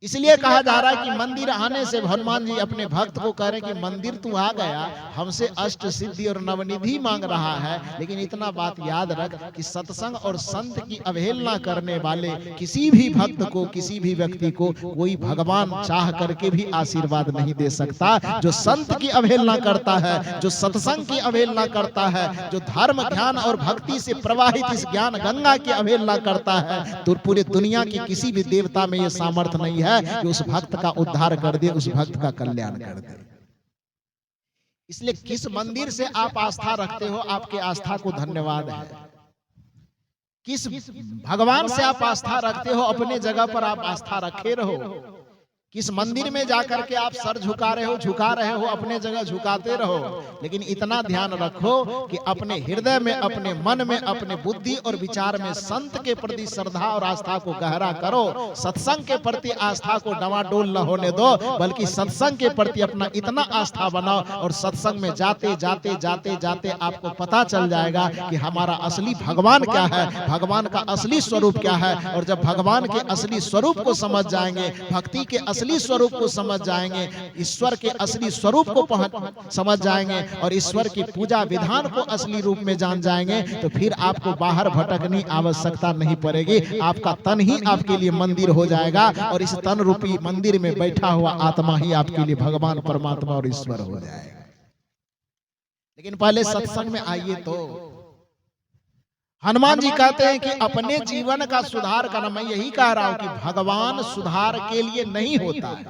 इसलिए कहा जा रहा है कि मंदिर आने से हनुमान जी अपने भक्त को कह रहे हैं कि मंदिर तू आ गया, हमसे अष्ट सिद्धि और नवनिधि मांग रहा है, लेकिन इतना बात याद रख कि सत्संग और संत की अवहेलना करने वाले किसी भी भक्त को, किसी भी व्यक्ति को कोई भगवान चाह करके भी आशीर्वाद नहीं दे सकता। जो संत की अवहेलना करता है, जो सत्संग की अवहेलना करता है, जो धर्म ज्ञान और भक्ति से प्रवाहित इस ज्ञान गंगा की अवहेलना करता है, तो पूरी दुनिया की किसी भी देवता में यह सामर्थ्य नहीं है कि उस भक्त का उद्धार कर दे, उस भक्त का कल्याण कर दे। इसलिए किस मंदिर से आप आस्था रखते हो, आपके आस्था को धन्यवाद है। किस भगवान से आप आस्था रखते हो, अपने जगह पर आप आस्था रखे रहो। किस मंदिर में जाकर के आप सर झुका रहे हो, अपने जगह झुकाते रहो, लेकिन इतना ध्यान रखो कि अपने हृदय में, अपने मन में, अपने बुद्धि और विचार में संत के प्रति श्रद्धा और आस्था को गहरा करो। सत्संग के प्रति आस्था को डवाडोल न होने दो, बल्कि सत्संग के प्रति अपना इतना आस्था बनाओ, और सत्संग में जाते जाते जाते जाते आपको पता चल जाएगा कि हमारा असली भगवान क्या है, भगवान का असली स्वरूप क्या है। और जब भगवान के असली स्वरूप को समझ जाएंगे, भक्ति के असली स्वरूप को समझ जाएंगे, ईश्वर के असली स्वरूप को समझ जाएंगे, और ईश्वर की पूजा विधान को असली रूप में जान जाएंगे, तो फिर आपको बाहर भटकने की आवश्यकता नहीं पड़ेगी। आपका तन ही आपके लिए मंदिर हो जाएगा, और इस तन रूपी मंदिर में बैठा हुआ आत्मा ही आपके लिए भगवान, परमात्मा और ईश्वर हो जाएगा। लेकिन पहले सत्संग में आइए। तो हनुमान जी कहते हैं कि अपने जीवन का सुधार करना, मैं यही कह रहा हूं कि भगवान सुधार के लिए नहीं होता है।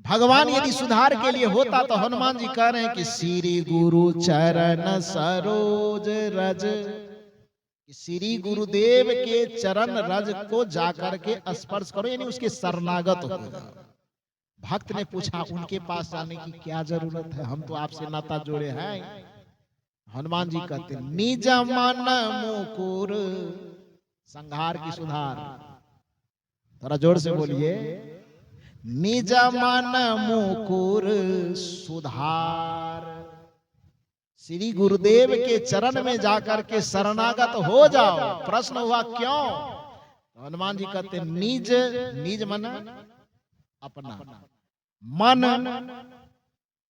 भगवान यदि सुधार के लिए होता तो हनुमान जी कह रहे हैं कि श्री गुरु चरण सरोज रज। श्री गुरुदेव के चरण रज को जाकर के स्पर्श करो, यानी उसके शरणागत हो जाओ। भक्त ने पूछा, उनके पास जाने की क्या जरूरत है, हम तो आपसे नाता जोड़े हैं। हनुमान जी कहते, निज मन मुकुर संहार की सुधार। थोड़ा जोर से बोलिए, निज मन मुकुर सुधार। श्री गुरुदेव के चरण में जाकर के शरणागत हो जाओ। प्रश्न हुआ क्यों? तो हनुमान जी कहते, निज, निज मन अपना,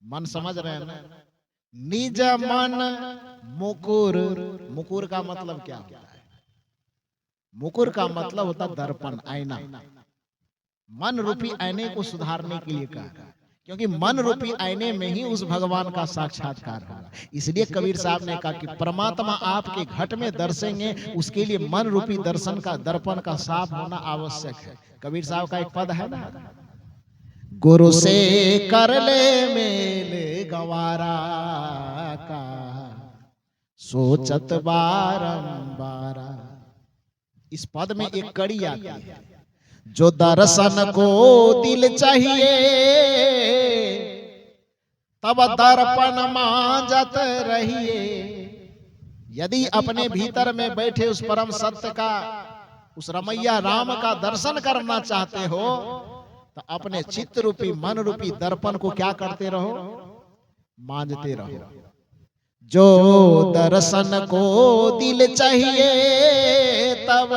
मन समझ रहे हैं ना? निज मन मुकुर, मुकुर का मतलब क्या होता है? मुकुर का मतलब होता दर्पण, आईना। मन रूपी आईने को सुधारने के लिए कहा, क्योंकि मन रूपी आईने में ही उस भगवान का साक्षात्कार होगा। इसलिए कबीर साहब ने कहा कि परमात्मा आपके घट में दर्शेंगे, उसके लिए मन रूपी दर्शन का, दर्पण का साफ होना आवश्यक है। कबीर साहब का एक पद है ना, गुरु से कर ले मेल गवारा का, सोचत बारंबार। इस पद में एक कड़ी आती है, जो दर्शन को दिल चाहिए, तब दर्पण मांजत रहिए। यदि अपने भीतर में बैठे उस परम सत्य का, उस रमैया राम का दर्शन करना चाहते हो, तो अपने चित्त रूपी, मन रूपी दर्पण को क्या करते रहो? मांजते रहो। जो दर्शन को दिल चाहिए, तब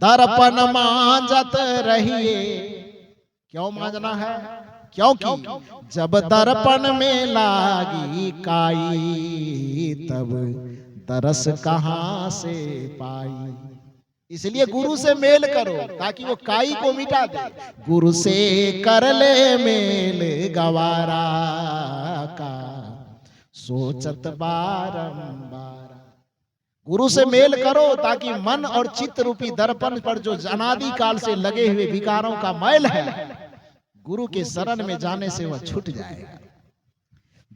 दर्पण मांजत रहिए। क्यों मांजना है? क्योंकि जब दर्पण में लागी काई, तब दरस कहां से पाई। इसलिए गुरु से मेल करो ताकि वो काई को मिटा दे। गुरु से कर ले मेल गवारा का, सोचत बारंबार। गुरु से मेल करो ताकि मन और चित्त रूपी दर्पण पर जो अनादि काल से लगे हुए विकारों का मैल है, गुरु के शरण में जाने से वह छूट जाएगा।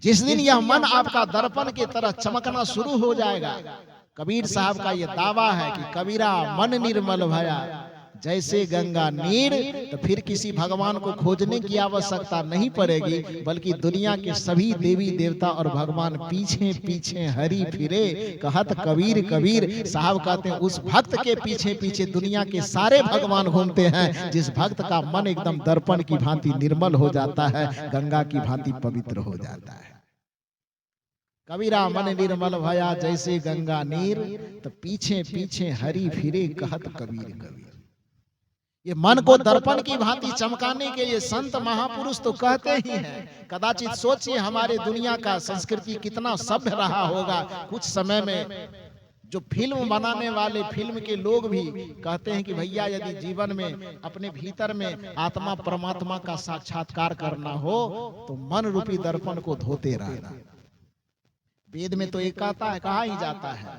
जिस दिन यह मन आपका दर्पण की तरह चमकना शुरू हो जाएगा, कबीर साहब का यह दावा है कि कबीरा मन निर्मल भया जैसे गंगा नीर, तो फिर किसी भगवान को खोजने की आवश्यकता नहीं पड़ेगी, बल्कि दुनिया के सभी देवी देवता और भगवान पीछे पीछे हरि फिरे। कहत कबीर कबीर साहब कहते हैं उस भक्त के पीछे पीछे दुनिया के सारे भगवान घूमते हैं, जिस भक्त का मन एकदम दर्पण की भांति निर्मल हो जाता है, गंगा की भांति पवित्र हो जाता है। कबीरा मन निर्मल भया जैसे गंगा नीर, तो पीछे पीछे हरि फिरे। कहत कबीर कबीर। ये मन को दर्पण की भांति चमकाने के लिए संत महापुरुष तो कहते ही हैं। कदाचित सोचिए हमारे दुनिया का संस्कृति कितना सभ्य रहा होगा। कुछ समय में जो फिल्म बनाने वाले फिल्म के लोग भी कहते हैं कि भैया यदि जीवन में अपने भीतर में आत्मा परमात्मा का साक्षात्कार करना हो तो मन रूपी दर्पण को धोते रहना। वेद में तो एक आता है, कहा ही जाता है,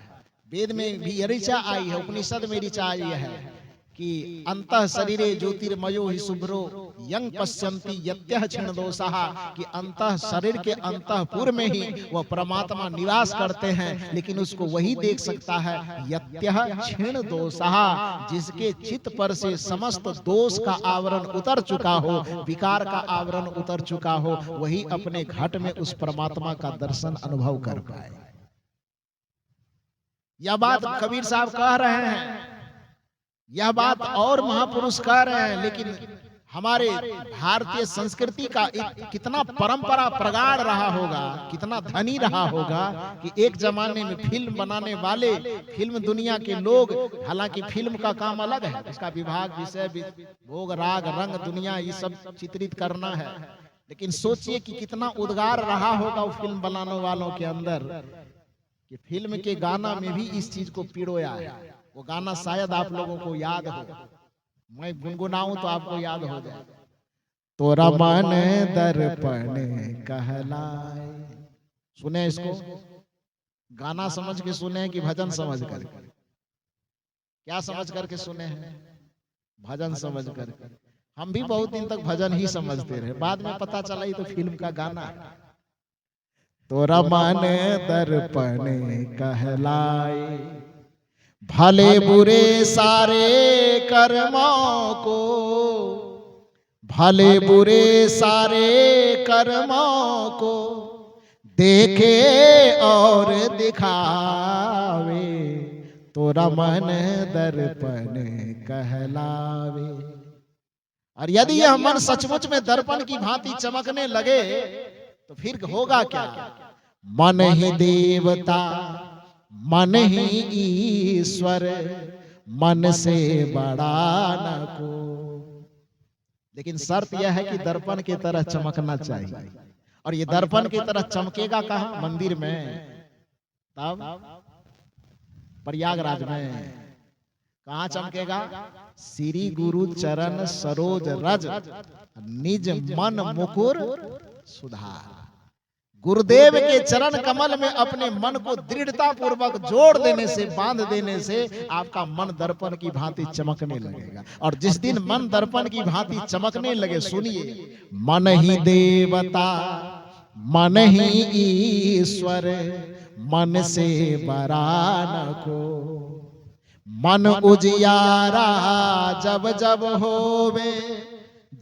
वेद में भी ऋचा आई है, उपनिषद में ऋचा आई है कि अंतः शरीरे ज्योतिर्मयो ही शुभ्रो यंग पश्यन्ति यत्यः क्षीण दोषः, कि अंतः शरीर के अंतःपुर में ही वह परमात्मा निवास करते हैं, लेकिन उसको वही देख सकता है यत्यः क्षीण दोषः, जिसके चित्त पर से समस्त दोष का आवरण उतर चुका हो, विकार का आवरण उतर चुका हो, वही अपने घट में उस परमात्मा का दर्शन अनुभव कर पाए। यह बात कबीर साहब कह रहे हैं, यह बात और महापुरुष कह रहे हैं, लेकिन हमारे भारतीय संस्कृति का कितना परंपरा प्रगाढ़ रहा होगा, कितना धनी रहा होगा कि एक जमाने में फिल्म बनाने वाले, फिल्म दुनिया के लोग, हालांकि फिल्म का काम अलग है, उसका विभाग, विषय, भोग, राग, रंग, दुनिया ये सब चित्रित करना है, लेकिन सोचिए कि कितना उद्गार रहा होगा वो फिल्म बनाने वालों के अंदर कि फिल्म के गाना में भी इस चीज को पिरोया है। वो गाना शायद आप लोगों को याद हो, मैं गुनगुनाऊं तो आपको याद हो जाए। तोरा मन दर्पण कहलाए। सुने इसको, गाना समझ के सुने कि भजन समझ कर? क्या समझ करके सुने हैं? भजन समझ कर। हम भी बहुत दिन तक भजन ही समझते रहे, बाद में पता चला ये तो फिल्म का गाना है। तोरा मन दर्पण कहलाए, भले बुरे सारे कर्मों को, भले बुरे सारे कर्मों को देखे और दिखावे, तोरा मन दर्पण कहलावे। और यदि यह मन सचमुच में दर्पण की भांति चमकने लगे तो फिर होगा क्या? मन ही देवता, मन ही ईश्वर, मन से बड़ा न को। लेकिन शर्त यह है कि दर्पण की तरह चमकना चाहिए, और ये दर्पण की तरह चमकेगा कहाँ? मंदिर में, तब प्रयागराज में। कहाँ चमकेगा? श्री गुरु चरण सरोज रज, निज मन मुकुर सुधार। गुरुदेव के चरण कमल में अपने मन को दृढ़ता पूर्वक जोड़ देने से, बांध देने से आपका मन दर्पण की भांति चमकने लगेगा। और जिस दिन मन दर्पण की भांति चमकने लगे, सुनिए, मन ही देवता, मन ही ईश्वर, मन से बड़ा न को। मन उजियारा जब जब होवे,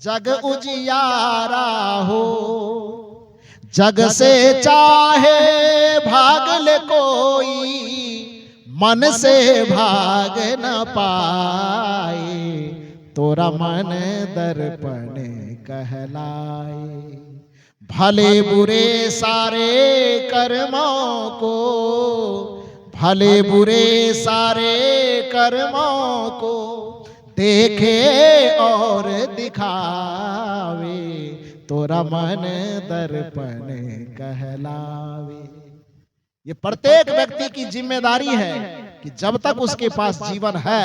जग उजियारा हो। जग से चाहे भाग ले कोई, मन से भाग न पाए, तोरा मन दर्पण कहलाए। भले बुरे सारे कर्मों को, भले बुरे सारे कर्मों को देखे और दिखावे, तोरा मन दर्पण कहलावे। ये प्रत्येक व्यक्ति की जिम्मेदारी है कि जब तक उसके पास जीवन है,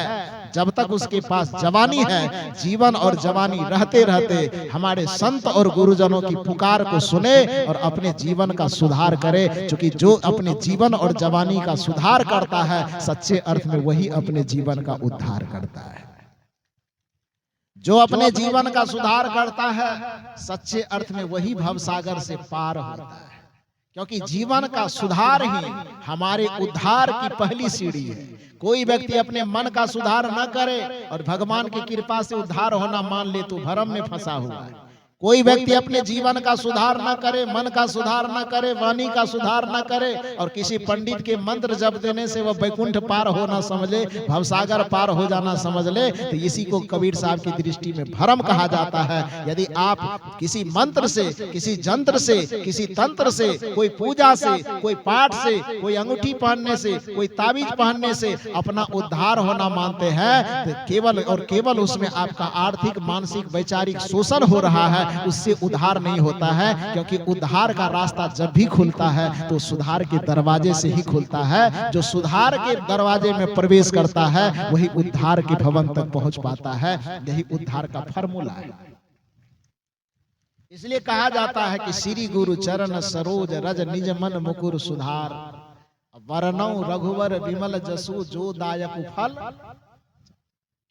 जब तक उसके पास जवानी है, जीवन और जवानी रहते रहते हमारे संत और गुरुजनों की पुकार को सुने और अपने जीवन का सुधार करे, क्योंकि जो अपने जीवन और जवानी का सुधार करता है सच्चे अर्थ में वही अपने जीवन का उद्धार करता है। जो अपने जीवन का सुधार करता है सच्चे अर्थ में वही भवसागर से पार होता है, क्योंकि जीवन का सुधार ही हमारे उद्धार की पहली सीढ़ी है। कोई व्यक्ति अपने मन का सुधार न करे और भगवान की कृपा से उद्धार होना मान ले तो भरम में फंसा हुआ है। कोई व्यक्ति अपने जीवन का सुधार न करे, मन का सुधार न करे, वाणी का सुधार न करे और किसी पंडित के मंत्र जप देने से वह वैकुंठ पार होना समझ ले, भवसागर पार हो जाना समझ ले, तो इसी को कबीर साहब की दृष्टि में भ्रम कहा जाता है। यदि आप किसी मंत्र से, किसी जंत्र से, किसी तंत्र से, कोई पूजा से, कोई पाठ से, कोई अंगूठी पहनने से, कोई ताबीज पहनने से अपना उद्धार होना मानते हैं तो केवल और केवल उसमें आपका आर्थिक, मानसिक, वैचारिक शोषण हो रहा है, उससे उद्धार नहीं होता है। क्योंकि उद्धार का रास्ता जब भी खुलता है तो सुधार के दरवाजे से ही खुलता है। जो सुधार के दरवाजे में प्रवेश करता है वही उद्धार के भवन तक पहुंच पाता है। यही उद्धार का फार्मूला है। इसलिए कहा जाता है कि श्री गुरु चरण सरोज रज निज मन मुकुर सुधार, वरनौ रघुवर विमल जसु जो दायक फल।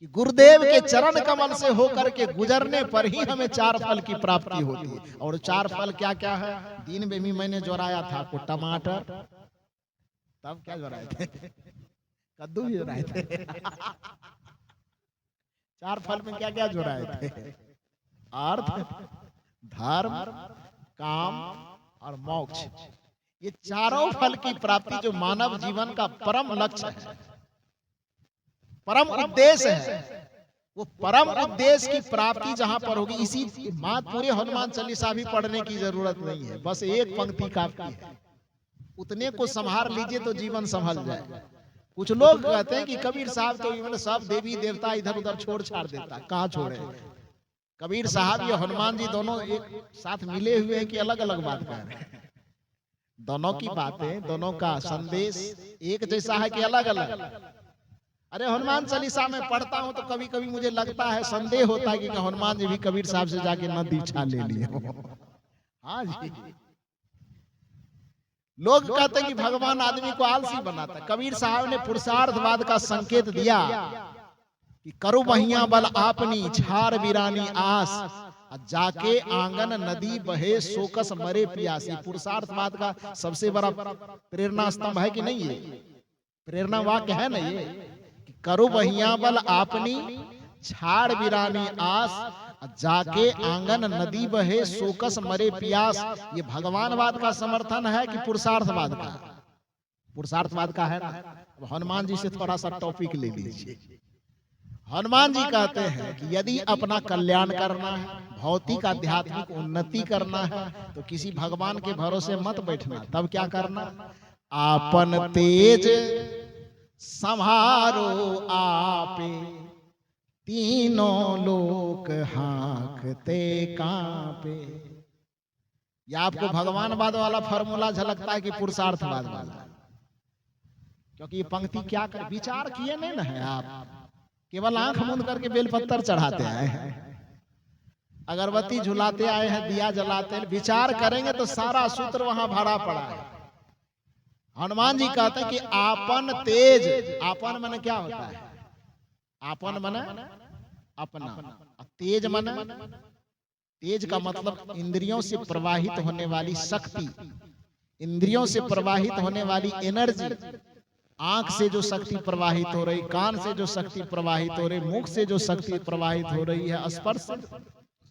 कि गुरुदेव के चरण कमल से होकर के गुजरने पर ही हमें 4 फल की प्राप्ति होती है। और 4 फल क्या क्या है? दिन में भी मैंने जोराया था आपको टमाटर, तब क्या जोराए थे? कद्दू भी जोराए थे। 4 फल में क्या क्या जोराए थे? अर्थ, धर्म, काम और मोक्ष। ये चारों फल की प्राप्ति जो मानव जीवन का परम लक्ष्य है, परम उद्देश्य है, वो परम उद्देश्य की प्राप्ति जहां पर होगी, इसी पूरे हनुमान चालीसा भी पढ़ने की जरूरत नहीं है, बस एक पंक्ति काफी है। उतने को संभार लीजिए तो जीवन संभल जाए। कुछ लोग कहते हैं कि कबीर साहब तो सब देवी देवता इधर उधर छोड़ छाड़ देता, कहाँ छोड़े? कबीर साहब या हनुमान जी दोनों एक साथ मिले हुए हैं कि अलग अलग बात कर रहे हैं? दोनों की बातें, दोनों का संदेश एक जैसा है कि अलग अलग? अरे हनुमान चालीसा में पढ़ता हूं तो कभी कभी मुझे लगता है, संदेह होता है कि हनुमान जी भी कबीर साहब से जाके न दीक्षा ले लिए। हाँ जी, लोग कहते हैं कि भगवान आदमी को आलसी बनाता है। कबीर साहब ने पुरुषार्थवाद का संकेत दिया कि करो बहिया बल आपनी छार बिरानी आस, जाके आंगन नदी बहे सोकस मरे पियासी। पुरुषार्थवाद का सबसे बड़ा प्रेरणा स्तंभ है कि नहीं? ये प्रेरणा वाक्य है ना ये, करो बहिया बल आपनी छाड़ बिरानी आस, जाके आंगन नदी बहे सोकस मरे पियास। ये भगवानवाद का समर्थन है कि पुरुषार्थवाद का? पुरुषार्थवाद का है ना। हनुमान जी से थोड़ा सा टॉपिक ले लीजिए। हनुमान जी कहते हैं कि यदि अपना कल्याण करना है, भौतिक आध्यात्मिक उन्नति करना है, तो किसी भगवान के भरोसे मत बैठना। तब क्या करना? आपन तेज संहारो आपे, तीनों लोक हाँकते कांपे। ये आपको भगवानवाद वाला फॉर्मूला झलकता है कि पुरुषार्थवाद वाला? क्योंकि ये पंक्ति क्या कर विचार किए नहीं ना है आप, केवल आंख मूंद करके बेलपत्तर चढ़ाते आए हैं, अगरबत्ती झुलाते आए हैं, दिया जलाते हैं। विचार करेंगे तो सारा सूत्र वहां भरा पड़ा है। हनुमान जी कहते हैं कि आपन तेज, आपन मन क्या होता है? आपन मन अपना, तेज मन, तेज का मतलब इंद्रियों से प्रवाहित होने वाली शक्ति, इंद्रियों से प्रवाहित होने वाली एनर्जी। आंख से जो शक्ति प्रवाहित हो रही, कान से जो शक्ति प्रवाहित हो रही, मुख से जो शक्ति प्रवाहित हो रही है, स्पर्श से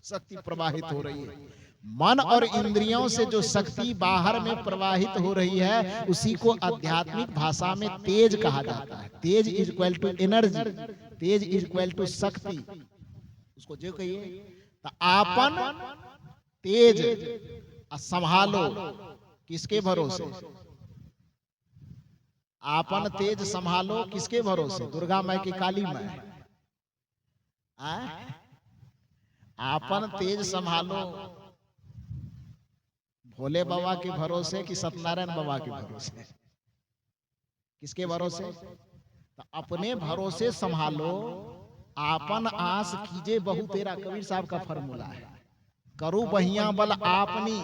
शक्ति प्रवाहित हो रही है, मन और इंद्रियों से जो शक्ति बाहर में प्रवाहित हो रही है, उसी को आध्यात्मिक भाषा में तेज कहा जाता है। तेज इज इक्वल टू एनर्जी, तेज इज इक्वल टू शक्ति। उसको जो कहिए तो आपन तेज संभालो, किसके भरोसे? आपन तेज संभालो किसके भरोसे? दुर्गा माई की काली माई। आपन तेज संभालो भोले बाबा के भरोसे कि सत्यनारायण बाबा के भरोसे? किसके भरोसे? तो अपने भरोसे संभालो, आपन आस कीजे बहु तेरा, कबीर साहब का फॉर्मूला है। करो बहिया बल आपनी,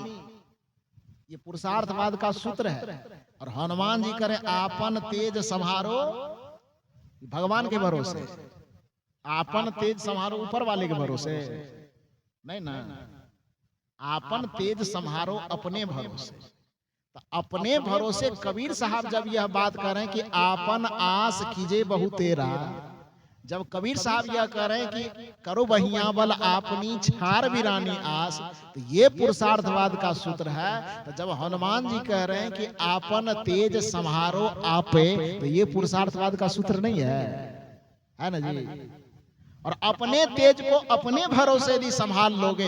ये पुरुषार्थवाद का सूत्र है। और हनुमान जी करें आपन तेज संभारो, भगवान के भरोसे। आपन तेज संभारो ऊपर वाले के भरोसे नहीं ना, आपन तेज संभारो अपने भरोसे। तो अपने भरोसे कबीर साहब जब यह बात करें कि आपन आस कीजे बहु तेरा, जब कबीर साहब यह कह रहे हैं कि करो बहिया बल आपनी छार वीरानी आस, तो ये पुरुषार्थवाद का सूत्र है। तो जब हनुमान जी कह रहे हैं कि आपन तेज संहारो आपे, तो ये पुरुषार्थवाद का सूत्र नहीं है ना जी। और अपने तेज को अपने भरोसे यदि संभाल लोगे,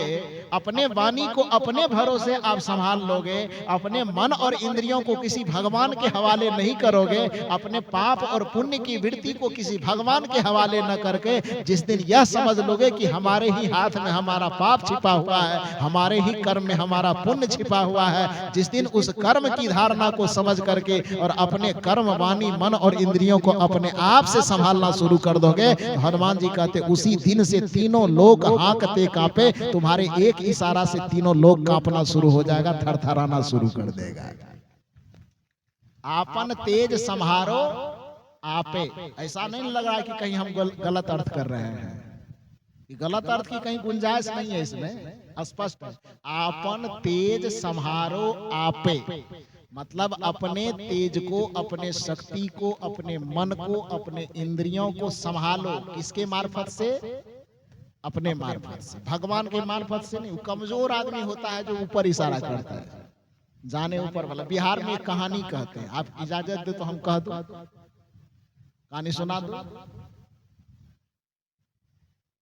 अपने वाणी को अपने भरोसे आप संभाल लोगे, अपने मन और इंद्रियों को किसी भगवान के हवाले नहीं करोगे, अपने पाप और पुण्य की वृत्ति को किसी भगवान के हवाले न करके जिस दिन यह समझ लोगे कि हमारे ही हाथ में हमारा पाप छिपा हुआ है, हमारे ही कर्म में हमारा पुण्य छिपा हुआ है, जिस दिन उस कर्म की धारणा को समझ करके और अपने कर्म वाणी मन और इंद्रियों को अपने आप से संभालना शुरू कर दोगे, हनुमान जी कहते उसी दिन से तीनों लोग हांकते कांपे, तुम्हारे एक इशारा से तीनों लोग कांपना शुरू हो जाएगा, थरथराना शुरू कर देगा। आपन तेज संहारो आपे, ऐसा नहीं लग रहा है कि कहीं हम गलत अर्थ कर रहे हैं, गलत अर्थ की कहीं गुंजाइश नहीं है, इसमें स्पष्ट है। आपन तेज संहारो आपे, मतलब अपने तेज को, अपने शक्ति को, अपने मन को, अपने इंद्रियों को संभालो। किसके मार्फत से? अपने मार्फत से, भगवान के मार्फत से नहीं। कमजोर आदमी होता है जो ऊपर इशारा करता है, जाने ऊपर वाला। बिहार में एक कहानी कहते हैं, आप इजाजत दे तो हम कह दो, कहानी सुना दो।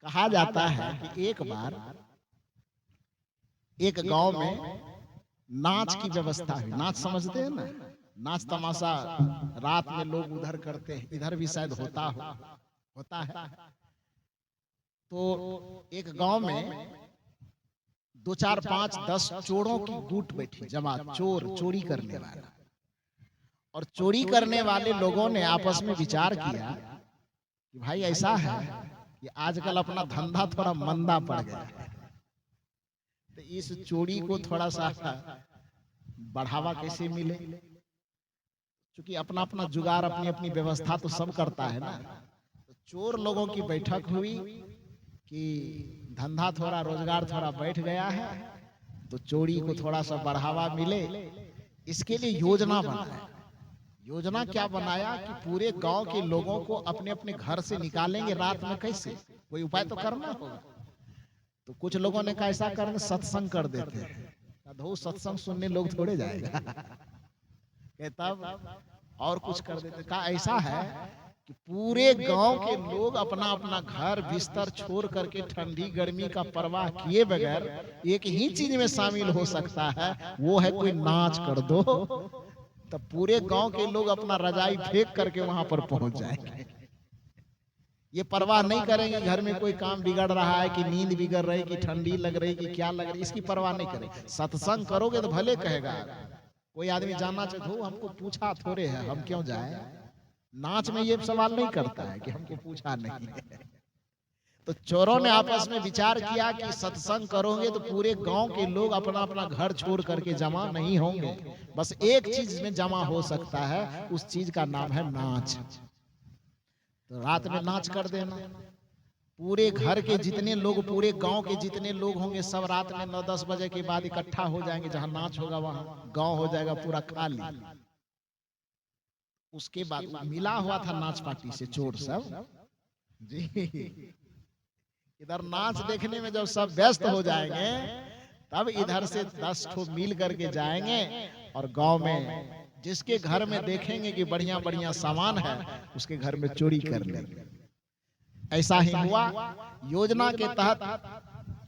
कहा जाता है कि एक बार एक गांव में नाच की व्यवस्था हुई। नाच समझते हैं ना, नाच तमाशा रात में लोग उधर करते हैं, इधर भी शायद होता है। तो एक गांव में 2 4 5 10 चोरों की गुट बैठी, जमात, चोर, चोरी करने वाला। और चोरी करने वाले लोगों ने आपस में विचार किया कि भाई ऐसा है कि आजकल अपना धंधा थोड़ा मंदा पड़ गया है, तो इस चोरी को थोड़ा सा बढ़ावा कैसे मिले। क्योंकि अपना अपना जुगाड़, अपनी अपनी व्यवस्था तो सब करता है ना। तो चोर लोगों की बैठक हुई कि धंधा थोड़ा, रोजगार थोड़ा बैठ गया है, तो चोरी को थोड़ा सा बढ़ावा मिले, इसके लिए योजना बनाया। योजना क्या बनाया कि पूरे गांव के लोगों को अपने अपने घर से निकालेंगे रात में। कैसे? कोई उपाय तो करना होगा। तो कुछ लोगों ने कहा ऐसा करके सत्संग कर देते हैं। धो सत्संग सुनने लोग थोड़े जाएगा तब और कुछ कर देते। कहा ऐसा है कि पूरे गांव के लोग अपना अपना घर बिस्तर छोड़ करके ठंडी गर्मी का परवाह किए बगैर एक ही चीज में शामिल हो सकता है, वो है कोई नाच कर दो। तब पूरे गांव के लोग अपना रजाई फेंक करके वहां पर पहुंच जाएंगे। ये परवाह नहीं करेंगे घर में कोई काम बिगड़ रहा है, कि नींद बिगड़ रही, कि ठंडी लग रही, कि क्या लग रही, इसकी परवाह नहीं करेंगे। सत्संग करोगे तो भले कहेगा कोई आदमी जाना चाहिए, हमको पूछा थोड़े है, हम क्यों जाए। नाच में ये सवाल नहीं करता है कि हमको पूछा नहीं है। तो चोरों ने आपस में विचार किया कि सत्संग करोगे तो पूरे गांव के लोग अपना अपना घर छोड़ करके जमा नहीं होंगे, बस एक चीज में जमा हो सकता है, उस चीज का नाम है नाच। तो रात में नाच कर देना। पूरे घर के जितने लोग, पूरे गांव के जितने लोग होंगे, सब रात में 9-10 बजे के बाद इकट्ठा हो जाएंगे। जहां नाच होगा वहां गांव हो जाएगा पूरा खाली। उसके बाद मिला हुआ था नाच पार्टी से चोर सब जी। इधर नाच देखने में जब सब व्यस्त हो जाएंगे, तब इधर से 10 ठो मिल करके जाएंगे और गांव में जिसके घर में देखेंगे कि बढ़िया बढ़िया सामान है, उसके घर में चोरी कर लेंगे। ऐसा ही हुआ। योजना के तहत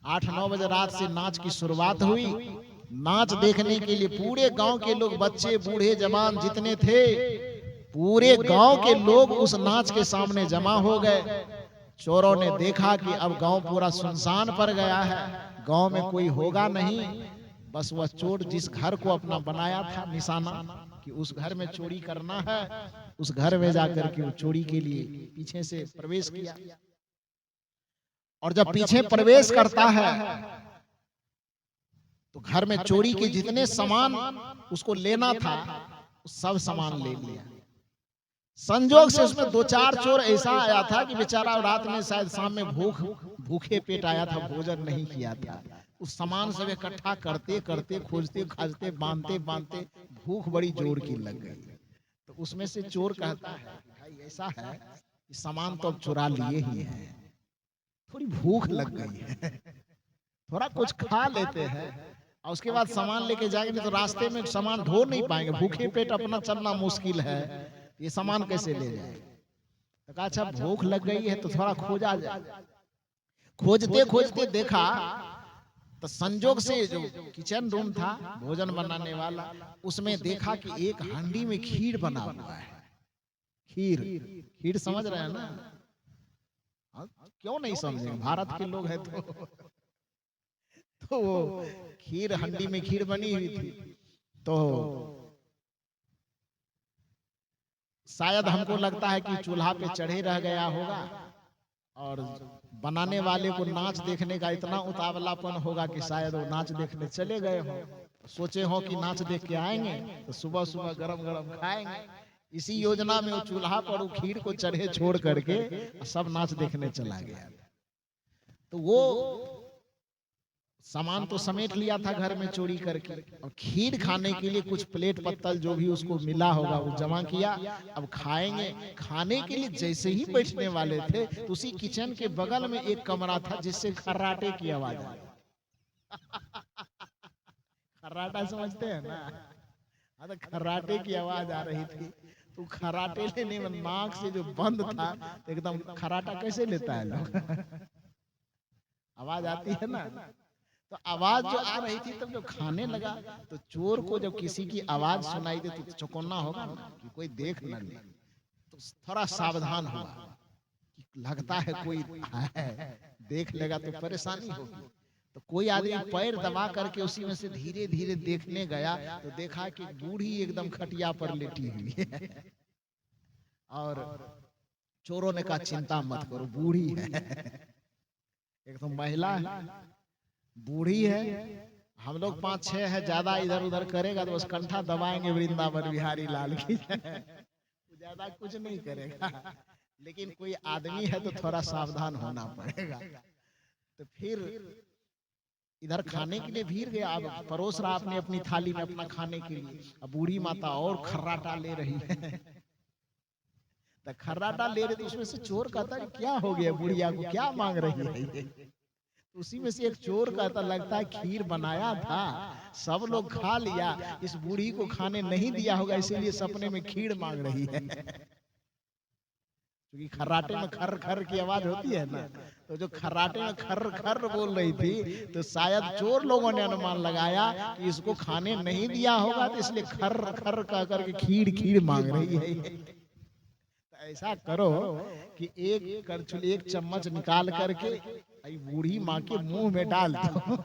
8-9 बजे रात से नाच की शुरुआत हुई। नाच देखने के लिए पूरे गांव के लोग, बच्चे बूढ़े जवान जितने थे, पूरे गांव के लोग उस नाच के सामने जमा हो गए। चोरों ने देखा कि अब गांव पूरा सुनसान पड़ गया है, गांव में कोई होगा नहीं, बस वह चोर जिस घर को अपना बनाया था निशाना, कि उस घर में चोरी करना है। उस घर में जाकर के वो चोरी के लिए पीछे से प्रवेश किया, और जब पीछे प्रवेश करता है तो घर में चोरी के जितने सामान उसको लेना था सब सामान ले लिया। संजोग से उसमें दो चार चोर ऐसा आया था कि बेचारा रात में शायद शाम में भूखे पेट आया था, भोजन नहीं किया था। उस सामान सब इकट्ठा करते करते, खोजते खोजते, बांधते बांधते भूख बड़ी जोर की लग गई। तो उसमें से चोर कहता है, भाई ऐसा है कि सामान तो अब चुरा लिए ही हैं, थोड़ी भूख लग गई है, थोड़ा कुछ खा लेते हैं और उसके बाद सामान लेके जाएंगे तो रास्ते में सामान ढो नहीं पाएंगे, भूखे पेट अपना चलना मुश्किल है, ये सामान कैसे ले जाए। तो कहा अच्छा भूख लग गई है तो थोड़ा खोजा जाए। खोजते खोजते देखा तो संजोग से जो किचन रूम था भोजन बनाने वाला, उसमें देखा कि एक हांडी में खीर बना हुआ है। खीर, खीर समझ रहे हैं ना? क्यों नहीं समझे, भारत के लोग हैं तो वो खीर, हांडी में खीर बनी हुई थी। तो शायद हमको लगता है कि चूल्हा पे चढ़े रह गया होगा और बनाने वाले को नाच देखने का इतना उतावलापन होगा कि शायद वो नाच देखने चले गए हो, सोचे हो कि नाच देख के आएंगे तो सुबह सुबह गरम गरम खाएंगे। इसी योजना में वो चूल्हा पर वो खीर को चढ़े छोड़ करके सब नाच देखने चला गया। तो वो सामान तो समेट लिया था घर में चोरी करके, और खीर खाने के लिए कुछ प्लेट पत्तल जो भी उसको मिला होगा वो जमा किया। अब खाएंगे, खाने के लिए जैसे ही बैठने वाले थे तो उसी किचन के बगल में एक कमरा था जिससे खर्राटे की आवाज आई। खर्राटा समझते हैं ना? हाँ, तो खर्राटे की आवाज आ रही थी। तो खर्राटे लेने में नाक से जो बंद था तो एकदम खर्राटा कैसे लेता है लोग आवाज आती है ना। तो आवाज जो आ रही थी तब जब खाने लगा तो चोर को जब किसी की आवाज सुनाई दे तो चौकन्ना होगा ना कि कोई देख न ले, तो थोड़ा सावधान हुआ कि लगता है कोई है, देख लेगा तो परेशानी होगी। तो कोई आदमी पैर दबा करके उसी में से धीरे धीरे देखने गया तो देखा कि बूढ़ी एकदम खटिया पर लेटी हुई है। और चोरों ने कहा चिंता मत करो, बूढ़ी है, एक तो महिला है, बूढ़ी है, हम लोग 5-6 है, ज्यादा इधर उधर करेगा तो बस कंठा दबाएंगे वृंदावन बिहारी लाल की, ज्यादा कुछ नहीं करेगा। लेकिन कोई आदमी है तो थोड़ा सावधान होना पड़ेगा। तो फिर इधर खाने के लिए भीड़ गया, अब परोस रहा अपने अपनी थाली में अपना खाने के लिए, अब बूढ़ी माता और खर्राटा ले रही है। तो खर्राटा ले रहे तो उसमें से चोर कहता है क्या हो गया बुढ़िया को, क्या मांग रही है। उसी में से एक चोर कहता लगता है खीर बनाया था, सब लोग खा लिया, इस बूढ़ी को खाने नहीं दिया होगा इसीलिए सपने में खीर मांग रही है। क्योंकि खर्राटे में खर खर की आवाज होती है ना, तो जो खर्राटे में खर खर बोल रही थी तो शायद चोर लोगों ने अनुमान लगाया कि इसको खाने नहीं दिया होगा तो इसलिए खर खर कह करके खीर खीर मांग रही है। ऐसा करो कि एक करछुली, एक चम्मच निकाल करके बूढ़ी माँ के मुंह में डाल दो।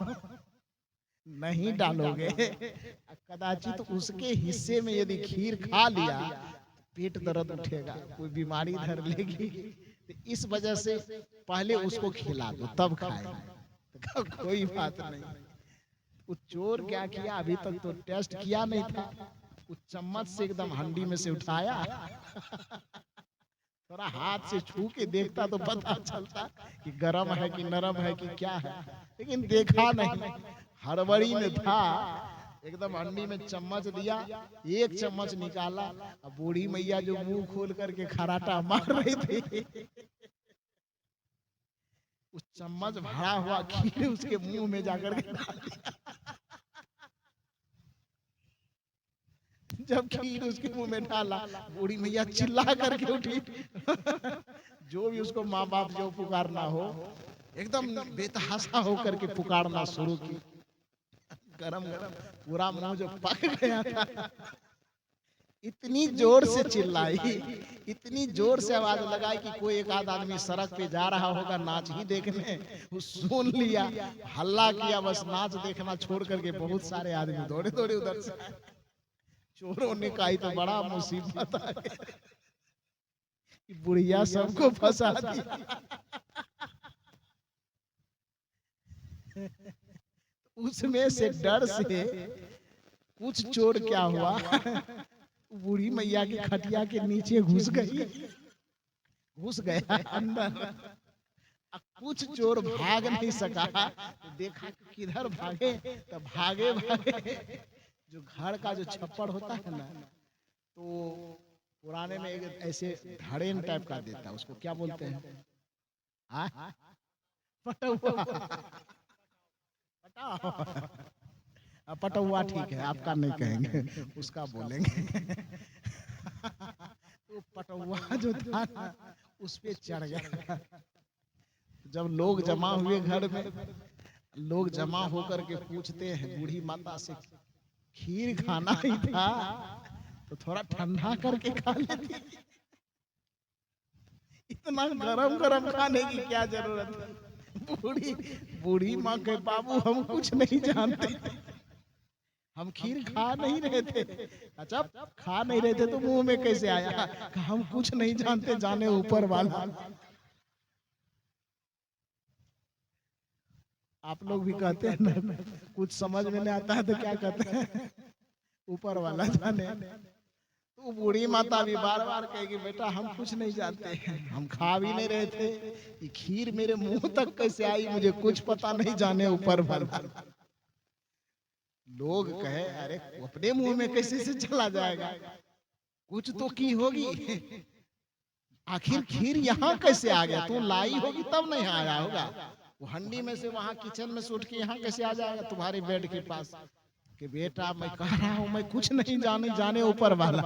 नहीं डालोगे कदाचित उसके हिस्से में यदि खीर खा लिया पेट दर्द उठेगा, कोई बीमारी धर लेगी, तो इस वजह से पहले उसको खिला दो तब खाएगा। तो कोई बात नहीं। उस चोर क्या किया, अभी तक तो टेस्ट किया नहीं था, उस चम्मच से एकदम हंडी में से उठाया, थोड़ा हाथ से छू के देखता तो पता चलता कि गरम है कि नरम है कि क्या है, लेकिन देखा नहीं, हड़बड़ी में था, एकदम हंडी में चम्मच दिया, एक चम्मच निकाला, अब बूढ़ी मैया जो मुंह खोल करके खराटा मार रही थी, उस चम्मच भरा हुआ खीर उसके मुंह में जाकर के डाल दिया। जब खीर उसके मुंह में डाला बूढ़ी मैया चिल्ला करके उठी। जो भी उसको माँ बाप जो पुकारना हो एकदम बेतहाशा होकर के पुकारना शुरू की। गरम गरम पूरा मुंह जो पक गया था, इतनी जोर से चिल्लाई, इतनी जोर से आवाज लगाई कि कोई एक आध आदमी सड़क पे जा रहा होगा नाच ही देखने, वो सुन लिया, हल्ला किया, बस नाच देखना छोड़ करके बहुत सारे आदमी दौड़े दौड़े उधर से। चोरों ने कहा तो बड़ा मुसीबत आ गया, बुढ़िया सबको फंसा दिया। उसमें से डर से कुछ चोर क्या हुआ, बूढ़ी मैया की खटिया के नीचे घुस गया अंदर। कुछ चोर भाग नहीं सका, तो देखा किधर भागे, तो भागे जो घर का जो छप्पर होता है ना, तो पुराने में एक ऐसे धड़ेन टाइप का देता है, उसको क्या बोलते हैं? पटौआ। पटौआ ठीक है, आपका नहीं कहेंगे, उसका बोलेंगे। तो पटौआ जो था ना, उस पे चढ़ गया। जब लोग जमा हुए घर में, लोग जमा होकर के पूछते हैं बूढ़ी माता से, खीर खाना ही था तो थोड़ा ठंडा करके खा लेती, इतना गरम गरम खाने की क्या जरूरत है? बूढ़ी माँ के बाबू हम कुछ नहीं जानते, हम खीर खा नहीं रहे थे। अच्छा, खा नहीं रहे थे तो मुंह में कैसे आया? हम कुछ नहीं जानते, जाने ऊपर वाला। आप लोग भी कहते हैं ना, कुछ समझ में नहीं आता है तो क्या कहते हैं? ऊपर वाला जाने। तो बूढ़ी माता भी बार बार कहेगी, बेटा हम कुछ नहीं जानते, हम खा भी नहीं रहे थे, ये खीर मेरे मुंह तक कैसे आई मुझे कुछ पता नहीं, जाने ऊपर वाला। लोग कहे, अरे अपने मुंह में कैसे से चला जाएगा, कुछ तो की होगी, आखिर खीर यहाँ कैसे आ गया? तू लाई होगी तब नहीं आया होगा, वो हंडी में से वहां किचन में से उठ के यहाँ कैसे आ जाएगा तुम्हारे बेड के पास? कि बेटा मैं कह रहा हूं, मैं कुछ नहीं जाने ऊपर वाला।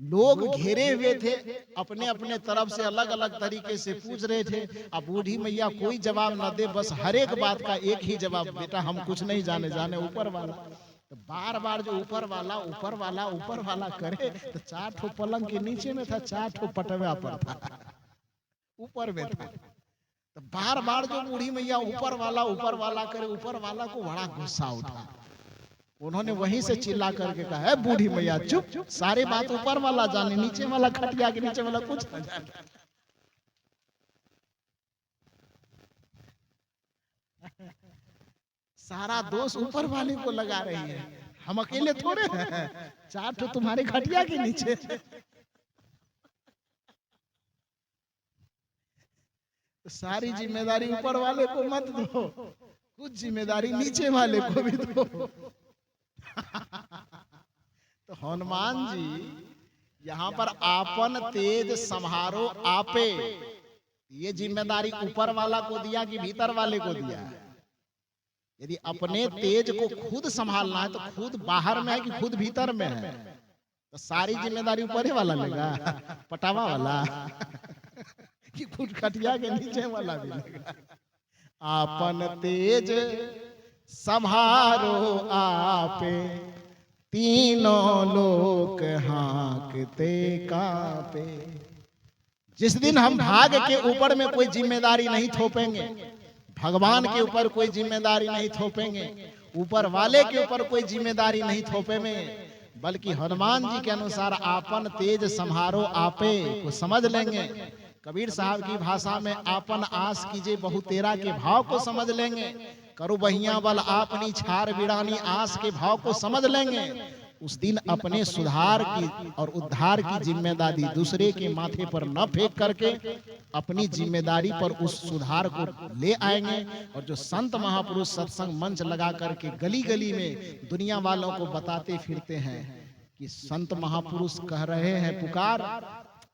लोग घेरे हुए थे, अपने अपने तरफ से अलग अलग तरीके से पूछ रहे थे। अब बूढ़ी मैया कोई जवाब न दे, बस हर एक बात का एक ही जवाब, बेटा हम कुछ नहीं जाने ऊपर वाला। तो बार बार जो ऊपर वाला करे, तो 4 ठो पलंग के नीचे में था, 4 ठो पटवा पर था, ऊपर में था। तो बार बार जो बूढ़ी मैया ऊपर वाला करे, ऊपर वाला को बड़ा गुस्सा उठा। उन्होंने वहीं से चिल्ला करके कहा, है बूढ़ी मैया चुप, सारी बात ऊपर वाला जाने, नीचे वाला खटिया के नीचे वाला कुछ न जाने। सारा दोष ऊपर वाले को लगा रही है, हम अकेले थोड़े हैं, 4 ठो तुम्हारे खटिया के नीचे। सारी जिम्मेदारी ऊपर वाले को मत दो, कुछ जिम्मेदारी नीचे वाले को भी दो। तो हनुमान जी यहाँ पर आपन तेज संहारो आपे, ये जिम्मेदारी ऊपर वाला को दिया कि भीतर वाले को दिया? यदि अपने तेज को खुद संभालना है तो खुद बाहर में है कि खुद भीतर में है? तो सारी जिम्मेदारी ऊपर ही वाला लेगा, पटावा वाला कि खुद खटिया के नीचे वाला भी लेगा? आपन तेज संभारो आपे, तीनों लोक हाँकते कांपे। जिस दिन हम भाग के ऊपर में कोई जिम्मेदारी नहीं थोपेंगे, भगवान के ऊपर कोई जिम्मेदारी नहीं थोपेंगे, ऊपर वाले के ऊपर कोई जिम्मेदारी नहीं थोपेंगे, बल्कि हनुमान जी के अनुसार आपन तेज संहारो आपे को समझ लेंगे। कबीर साहब की भाषा में आपन आस कीजिए बहुतेरा के भाव को समझ लेंगे। करो बहिया बल आपनी छार बिड़ानी आस के भाव को समझ लेंगे। उस दिन अपने सुधार की और उद्धार की जिम्मेदारी दूसरे के माथे पर न फेंक करके अपनी जिम्मेदारी पर उस सुधार को ले आएंगे। और जो संत महापुरुष सत्संग मंच लगा करके गली गली में दुनिया वालों को बताते फिरते हैं कि संत महापुरुष कह रहे हैं पुकार,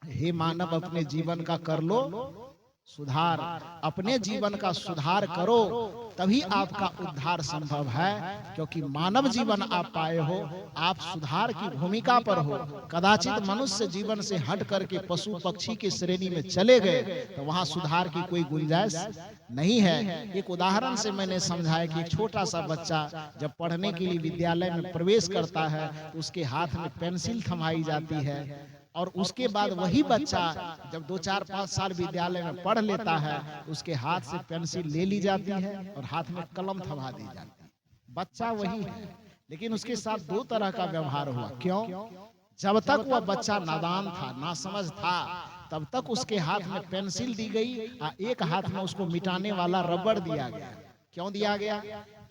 हे मानव अपने जीवन का कर लो सुधार, अपने जीवन का सुधार करो तभी आपका उद्धार संभव है। क्योंकि मानव जीवन आप पाए हो, आप सुधार की भूमिका पर हो। कदाचित मनुष्य जीवन से हट करके पशु पक्षी की श्रेणी में चले गए तो वहां सुधार की कोई गुंजाइश नहीं है। एक उदाहरण से मैंने समझाया कि एक छोटा सा बच्चा जब पढ़ने के लिए विद्यालय में प्रवेश करता है तो उसके हाथ में पेंसिल थमाई जाती है, और उसके बाद वही बच्चा जब 2-4-5 साल विद्यालय में पढ़ लेता है उसके हाथ से पेंसिल ले ली जाती है और हाथ में कलम थमा दी जाती है। बच्चा वही है, लेकिन उसके साथ दो तरह का व्यवहार हुआ। क्यों? जब तक वह बच्चा नादान था, नासमझ था, तब तक उसके हाथ में पेंसिल दी गई और एक हाथ में उसको मिटाने वाला रबड़ दिया गया। क्यों दिया गया?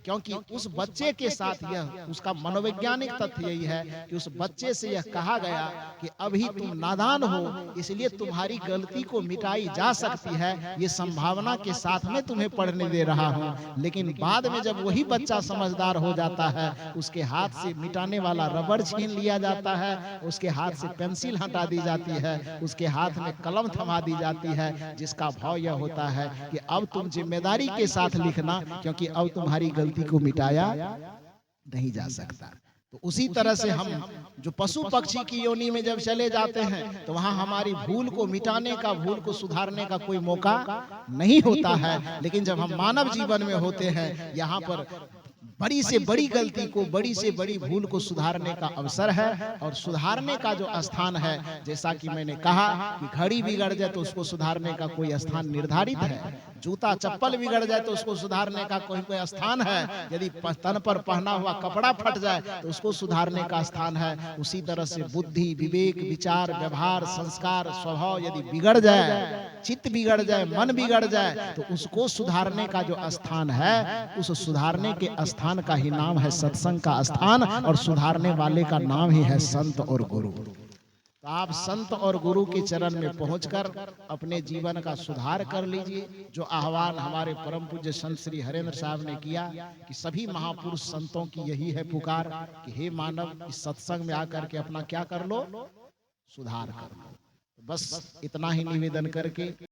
क्योंकि उस बच्चे के साथ यह उसका मनोवैज्ञानिक तथ्य यही है कि उस बच्चे से यह कहा गया कि अभी तुम नादान हो, इसलिए तुम्हारी गलती को मिटाई जा सकती है, ये संभावना के साथ में तुम्हें पढ़ने दे रहा हूं। लेकिन बाद में जब वही बच्चा समझदार हो जाता है, उसके हाथ से मिटाने वाला रबड़ छीन लिया जाता है, उसके हाथ से पेंसिल हटा दी जाती है, उसके हाथ में कलम थमा दी जाती है, जिसका भाव यह होता है कि अब तुम जिम्मेदारी के साथ लिखना, क्योंकि अब तुम्हारी गलती को मिटाया नहीं जा सकता। तो उसी तरह से हम जो पशु पक्षी की योनि में जब चले जाते हैं, तो वहां हमारी भूल को मिटाने का, भूल को सुधारने का कोई मौका नहीं होता है। लेकिन जब हम मानव जीवन में होते हैं, यहाँ पर बड़ी से बड़ी गलती को, बड़ी से बड़ी भूल को सुधारने का अवसर है। और सुधारने का जो स्थान है, जैसा कि मैंने कहा कि घड़ी बिगड़ जाए तो उसको सुधारने का कोई स्थान निर्धारित है, जूता चप्पल बिगड़ जाए तो उसको सुधारने का कोई स्थान है, यदि तन पर पहना हुआ कपड़ा फट जाए तो उसको सुधारने का स्थान है। उसी तरह से बुद्धि, विवेक, विचार, व्यवहार, संस्कार, स्वभाव यदि बिगड़ जाए, चित्त बिगड़ जाए, मन बिगड़ जाए, तो उसको सुधारने का जो स्थान है, उस सुधारने के स्थान का ही नाम है सत्संग का स्थान, और सुधारने वाले का नाम ही है संत और गुरु। तो आप संत और गुरु के चरण में पहुंचकर अपने जीवन का सुधार कर लीजिए। जो आह्वान हमारे परम पूज्य संत श्री हरेंद्र साहब ने किया कि सभी महापुरुष संतों की यही है पुकार कि हे मानव, इस सत्संग में आकर के अपना क्या कर लो? सुधार कर लो। बस इतना ही निवेदन करके